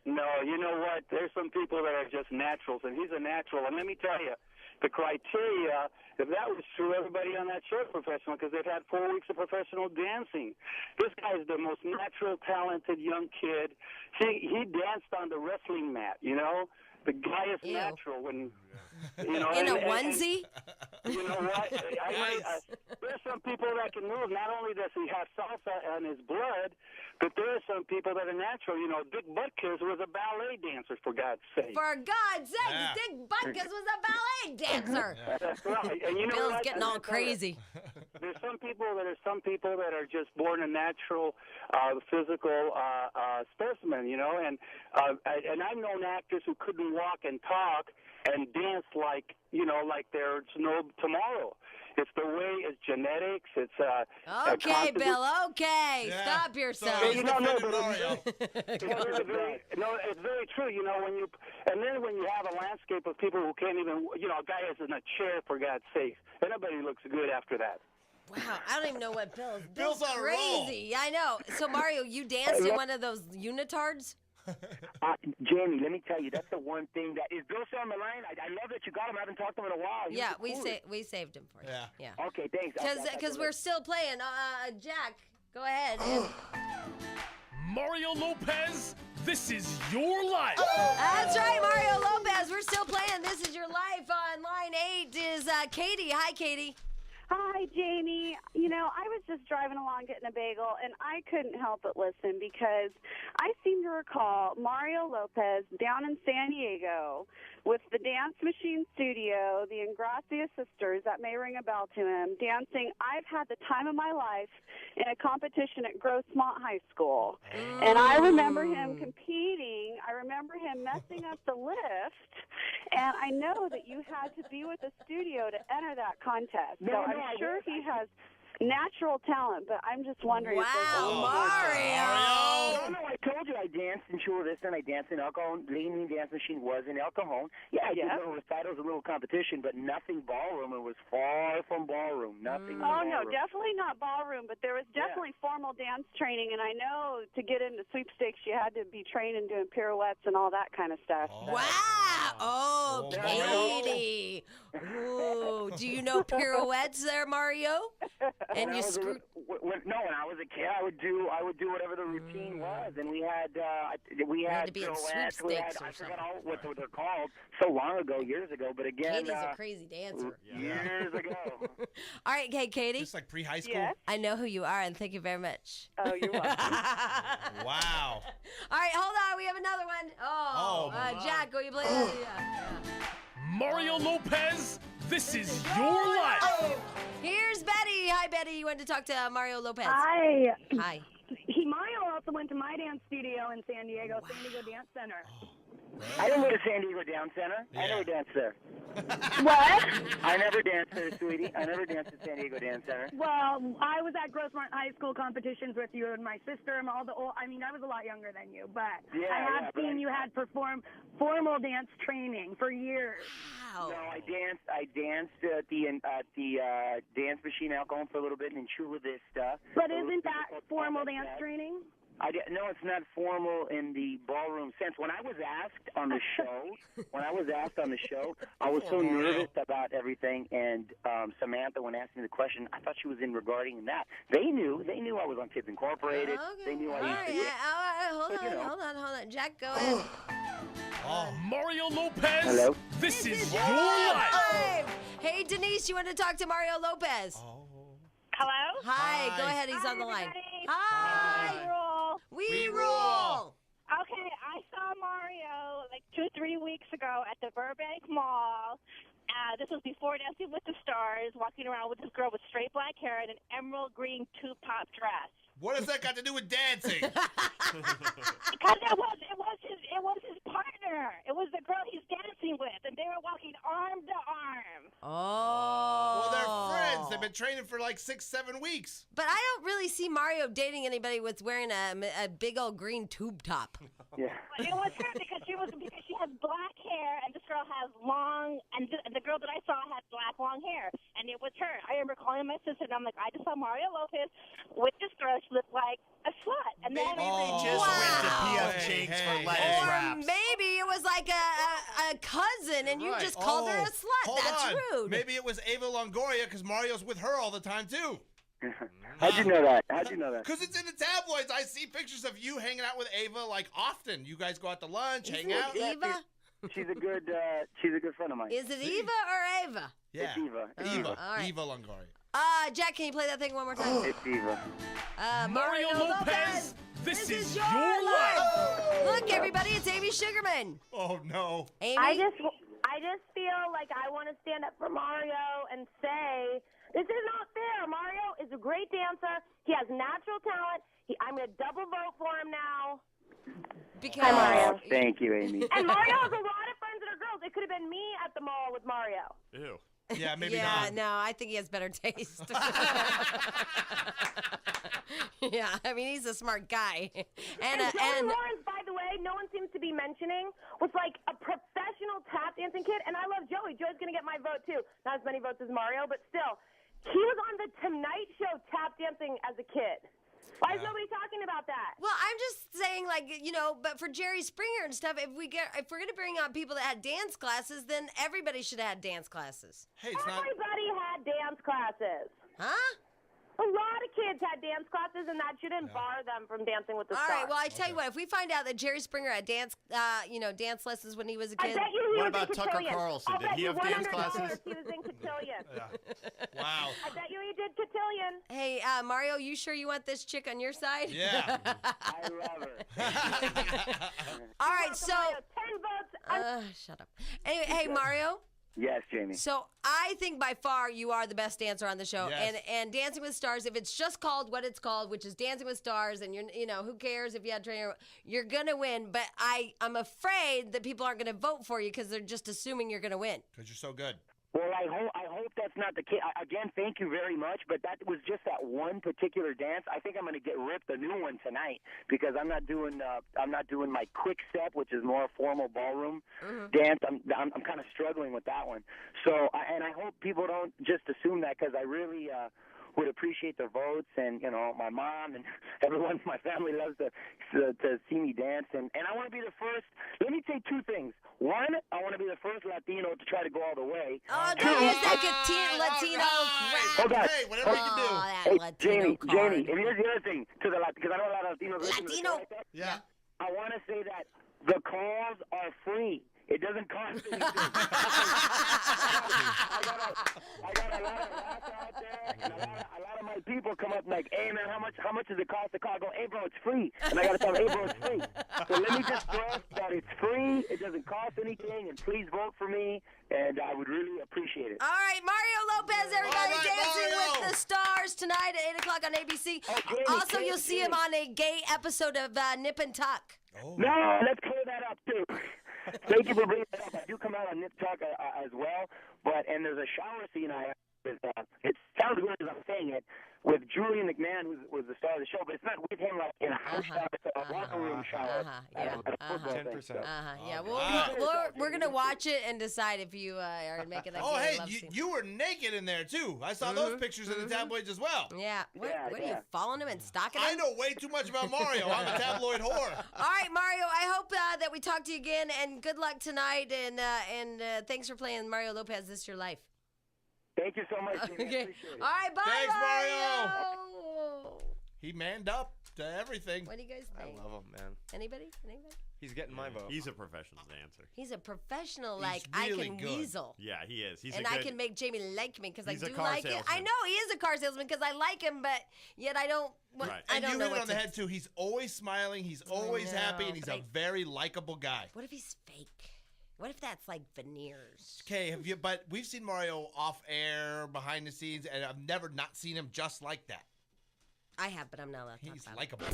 Speaker 12: No, you know what? There's some people that are just naturals, and he's a natural. And let me tell you, the criteria, if that was true, everybody on that show is professional because they've had 4 weeks of professional dancing. This guy's the most natural, talented young kid. He danced on the wrestling mat, you know? The guy is natural when, you know.
Speaker 1: In a onesie?
Speaker 12: You know what? There's some people that can move. Not only does he have salsa in his blood, but there are some people that are natural. You know, Dick Butkus was a ballet dancer, for God's sake.
Speaker 1: For God's sake, Dick Butkus was a ballet dancer.
Speaker 12: That's right. And you know
Speaker 1: Bill's
Speaker 12: what?
Speaker 1: getting all crazy.
Speaker 12: There's some people that are just born a natural physical specimen, you know, and I've known actors who couldn't walk and talk and dance like there's no tomorrow. It's the way, it's genetics, it's
Speaker 1: okay, Bill, okay.
Speaker 5: Yeah.
Speaker 1: Stop yourself.
Speaker 5: So he's defending
Speaker 12: Mario. It's very true, you know, and then when you have a landscape of people who can't even, you know, a guy is in a chair, for God's sake, anybody looks good after that.
Speaker 1: Wow, I don't even know what
Speaker 5: Bill's on a roll.
Speaker 1: crazy. I know. So, Mario, you danced in one of those unitards?
Speaker 15: Jamie, let me tell you, that's the one thing that is Bill still on the line. I love that you got him. I haven't talked to him in a while.
Speaker 1: Yeah, we saved him for you. Yeah.
Speaker 15: Okay, thanks.
Speaker 1: Because we're still playing. Jack, go ahead.
Speaker 16: Mario Lopez, this is your life.
Speaker 1: That's right, Mario Lopez. We're still playing. This is your life. On line 8 is Katie. Hi, Katie.
Speaker 17: Hi, Jamie. You know, I was just driving along getting a bagel, and I couldn't help but listen because I seem to recall Mario Lopez down in San Diego with the Dance Machine Studio, the Ingracia sisters, that may ring a bell to him, dancing I've Had the Time of My Life in a competition at Grossmont High School. And I remember him competing. I remember him messing up the lift, and I know that you had to be with the studio to enter that contest. So I'm sure he has natural talent, but I'm just wondering.
Speaker 1: Wow, Mario!
Speaker 15: No, I told you I danced in Chula Vista and I danced in El Cajon. Leaning Dance Machine was in El Cajon. Yeah, I did little recitals, a little competition, but nothing ballroom. It was far from ballroom. Nothing.
Speaker 17: Oh, no, definitely not ballroom, but there was definitely formal dance training, and I know to get into sweepstakes you had to be trained in doing pirouettes and all that kind of stuff.
Speaker 1: Wow! Oh, Katie! Ooh, do you know pirouettes there, Mario? And you screwed.
Speaker 15: When I was a kid, I would do whatever the routine was, and we had
Speaker 1: to be in
Speaker 15: pirouettes. I forgot what they're called so long ago, years ago. But again,
Speaker 1: Katie's a crazy dancer.
Speaker 15: Years ago.
Speaker 1: All right, okay, Katie.
Speaker 5: Just like pre-high school.
Speaker 17: Yes?
Speaker 1: I know who you are, and thank you very much.
Speaker 17: Oh, you're welcome.
Speaker 5: Wow.
Speaker 1: All right, hold on. We have another one. Jack, will you play that? Yeah.
Speaker 16: Mario Lopez, this is your life.
Speaker 1: Here's Betty. Hi, Betty. You wanted to talk to Mario Lopez.
Speaker 18: Hi.
Speaker 1: Hi.
Speaker 18: Mario also went to my dance studio in San Diego, San Diego Dance Center.
Speaker 15: I didn't go to San Diego Dance Center.
Speaker 5: Yeah.
Speaker 15: I never danced there.
Speaker 18: What?
Speaker 15: I never danced there, sweetie. I never danced at San Diego Dance Center.
Speaker 18: Well, I was at Grossmont High School competitions with you and my sister and all the old. I mean, I was a lot younger than you, but I have seen you had perform formal dance training for years.
Speaker 1: Wow.
Speaker 15: No, I danced at the Dance Machine Alcohol for a little bit and in Chula Vista.
Speaker 18: But isn't that formal dance training?
Speaker 15: No, it's not formal in the ballroom sense. When I was asked on the show, I was so nervous about everything, and Samantha, when asked me the question, I thought she was in regarding that. They knew I was on Tips Incorporated.
Speaker 1: Okay.
Speaker 15: They knew I used to.
Speaker 1: Hold on. Jack, go ahead.
Speaker 16: Mario Lopez,
Speaker 15: Hello?
Speaker 16: this is your life.
Speaker 1: Hey, Denise, you want to talk to Mario Lopez?
Speaker 8: Hello?
Speaker 1: Hi, go ahead. He's on the line.
Speaker 8: Everybody.
Speaker 1: Hi. We rule.
Speaker 8: Okay, I saw Mario like 2-3 weeks ago at the Burbank Mall. This was before Dancing with the Stars, walking around with this girl with straight black hair and an emerald green tube-top dress.
Speaker 5: What has that got to do with dancing?
Speaker 18: Because it was his partner. It was the girl he's dancing with, and they were walking arm to arm.
Speaker 1: Oh.
Speaker 5: Well, they're friends. They've been training for like 6-7 weeks.
Speaker 1: But I don't really see Mario dating anybody with wearing a big old green tube top.
Speaker 15: Yeah.
Speaker 18: But it was her because she has black hair, and this girl has long, and the girl that I saw had black long hair, and it was her. I remember calling my sister, and I'm like, I just saw Mario Lopez with this girl. She looked like a slut. And then
Speaker 6: they just went to P.F. Chang's for lettuce
Speaker 1: Or
Speaker 6: wraps.
Speaker 1: maybe it was like a cousin, and you
Speaker 5: Right.
Speaker 1: just called her a slut.
Speaker 5: Hold
Speaker 1: That's
Speaker 5: on.
Speaker 1: rude.
Speaker 5: Maybe it was Ava Longoria because Mario's with her all the time, too.
Speaker 15: How'd you know that? How'd you know that?
Speaker 5: Because it's in the tabloids. I see pictures of you hanging out with Ava like often. You guys go out to lunch, hang out.
Speaker 1: Eva?
Speaker 15: She's a good friend of mine.
Speaker 1: Is it Eva or Ava?
Speaker 5: Yeah.
Speaker 15: It's Eva. It's
Speaker 5: Eva.
Speaker 1: all right.
Speaker 5: Eva Longoria.
Speaker 1: Jack, can you play that thing one more time?
Speaker 15: It's Eva.
Speaker 1: Mario Lopez,
Speaker 16: this is
Speaker 1: your
Speaker 16: your
Speaker 1: life. Look, everybody, it's Amy Sugarman.
Speaker 5: Oh, no.
Speaker 1: Amy?
Speaker 8: I just feel like I want to stand up for Mario and say, this is not fair. Mario is a great dancer. He has natural talent. I'm going to double vote for him now.
Speaker 1: Because
Speaker 8: Hi, Mario.
Speaker 15: Thank you, Amy.
Speaker 8: And Mario has a lot of friends that are girls. It could have been me at the mall with Mario.
Speaker 6: Ew.
Speaker 5: Yeah, maybe
Speaker 1: yeah,
Speaker 5: not.
Speaker 1: no, I think he has better taste. Yeah, I mean, he's a smart guy.
Speaker 8: And Joey Lawrence, by the way, no one seems to be mentioning, was like a professional tap dancing kid. And I love Joey. Joey's going to get my vote, too. Not as many votes as Mario, but still. He was on the Tonight Show tap dancing as a kid. Why is nobody talking about that?
Speaker 1: Well, I'm just saying, like, you know, but for Jerry Springer and stuff, if we're gonna bring on people that had dance classes, then everybody should have had dance classes.
Speaker 5: Hey, it's not.
Speaker 8: Everybody had dance classes.
Speaker 1: Huh?
Speaker 8: A lot of kids had dance classes, and that shouldn't bar them from dancing with the
Speaker 1: All
Speaker 8: stars.
Speaker 1: right. Well, I tell you what, if we find out that Jerry Springer had dance lessons when he was a
Speaker 8: I
Speaker 1: kid,
Speaker 8: bet you he
Speaker 6: What
Speaker 8: was
Speaker 6: about
Speaker 8: in
Speaker 6: Tucker
Speaker 8: cotillion.
Speaker 6: Carlson?
Speaker 8: I'll
Speaker 6: Did
Speaker 8: bet
Speaker 6: he
Speaker 8: you
Speaker 6: have dance
Speaker 8: $100
Speaker 6: classes?
Speaker 8: He was in cotillion.
Speaker 5: Wow.
Speaker 8: I bet you he did cotillion.
Speaker 1: hey, Mario, you sure you want this chick on your side?
Speaker 5: Yeah.
Speaker 15: I love her.
Speaker 1: All right. So,
Speaker 8: 10 votes.
Speaker 1: shut up. Anyway, hey, Mario.
Speaker 15: Yes, Jamie.
Speaker 1: So I think by far you are the best dancer on the show,
Speaker 5: Yes.
Speaker 1: and Dancing with Stars. If it's just called what it's called, which is Dancing with Stars, and who cares if you had trainer, you're gonna win. But I'm afraid that people aren't gonna vote for you because they're just assuming you're gonna win.
Speaker 5: Because you're so good.
Speaker 15: Well, I hope that's not the case. Again, thank you very much, but that was just that one particular dance. I think I'm going to get ripped a new one tonight because I'm not doing my quick step, which is more a formal ballroom dance. I'm kind of struggling with that one. So, and I hope people don't just assume that because I really would appreciate the votes, and my mom and everyone in my family loves to see me dance, and I want to be the first. Let me say two things. One, I want to be the first Latino to try to go all the way.
Speaker 1: Oh, don't use that Latino crap.
Speaker 15: Hold on.
Speaker 5: Hey, whatever you can do.
Speaker 1: that
Speaker 15: Hey,
Speaker 1: Latino card.
Speaker 15: Jamie, and here's the other thing to because I know a lot of Latinos listen to the
Speaker 1: Latino.
Speaker 15: show like that.
Speaker 5: Yeah.
Speaker 15: I want to say that the calls are free. It doesn't cost anything. I got a lot of rats out there, and a lot of my people come up like, hey, man, how much does it cost to call? I go, hey, bro, it's free. And I got to tell them, hey, bro, it's free. So let me just stress that it's free. It doesn't cost anything, and please vote for me, and I would really appreciate it.
Speaker 1: All right, Mario Lopez, everybody,
Speaker 5: All right,
Speaker 1: Dancing
Speaker 5: Mario.
Speaker 1: with the Stars tonight at 8 o'clock on ABC.
Speaker 15: Jamie,
Speaker 1: Also,
Speaker 15: Jamie,
Speaker 1: you'll see him on a gay episode of Nip and Tuck.
Speaker 5: Oh.
Speaker 15: No, let's clear that up, too. Thank you for bringing that up. I do come out on Nip Talk as well, and there's a shower scene I have with, it sounds weird as I'm saying it, with Julian McMahon, who was the star of the show, but it's not with him like in a house shower, it's a locker room shower.
Speaker 1: Yeah.
Speaker 15: At a football thing,
Speaker 10: 10%.
Speaker 15: so.
Speaker 1: Yeah,
Speaker 5: right.
Speaker 1: we're going to watch it and decide if you are making a
Speaker 5: Oh,
Speaker 1: gay
Speaker 5: hey,
Speaker 1: love scene.
Speaker 5: you were naked in there, too. I saw those pictures in the tabloids as well.
Speaker 1: Yeah. What are you,
Speaker 15: Yeah.
Speaker 1: following him and stalking him?
Speaker 5: I know way too much about Mario. I'm a tabloid whore.
Speaker 1: All right, Mario, I hope that we talk to you again, and good luck tonight, and thanks for playing Mario Lopez, This Is Your Life.
Speaker 15: Thank you so much, Jamie. I
Speaker 1: Okay.
Speaker 15: appreciate it.
Speaker 1: All right, bye,
Speaker 5: Thanks,
Speaker 1: Mario.
Speaker 5: He manned up to everything.
Speaker 1: What do you guys
Speaker 10: I
Speaker 1: think?
Speaker 10: love him, man.
Speaker 1: Anybody?
Speaker 10: He's getting my vote.
Speaker 6: He's a professional dancer.
Speaker 1: He's a professional,
Speaker 5: He's
Speaker 1: like,
Speaker 5: really
Speaker 1: I can
Speaker 5: good.
Speaker 1: weasel.
Speaker 6: Yeah, he is. He's
Speaker 1: And
Speaker 6: a good,
Speaker 1: I can make Jamie like me because I
Speaker 6: He's a
Speaker 1: do
Speaker 6: car
Speaker 1: like it. I
Speaker 6: salesman.
Speaker 1: know he is a car salesman because I like him, but yet I don't.
Speaker 6: Right.
Speaker 1: I
Speaker 5: And
Speaker 1: don't
Speaker 5: you
Speaker 1: know
Speaker 5: hit it
Speaker 1: what
Speaker 5: on the
Speaker 1: to-
Speaker 5: head, too. He's always smiling. He's always happy, and he's
Speaker 1: but
Speaker 5: a very likable guy.
Speaker 1: What if he's fake? What if that's like veneers?
Speaker 5: Okay, but we've seen Mario off air, behind the scenes, and I've never not seen him just like that.
Speaker 1: I have, but I'm not allowed to talk
Speaker 5: He's
Speaker 1: about it.
Speaker 5: likable.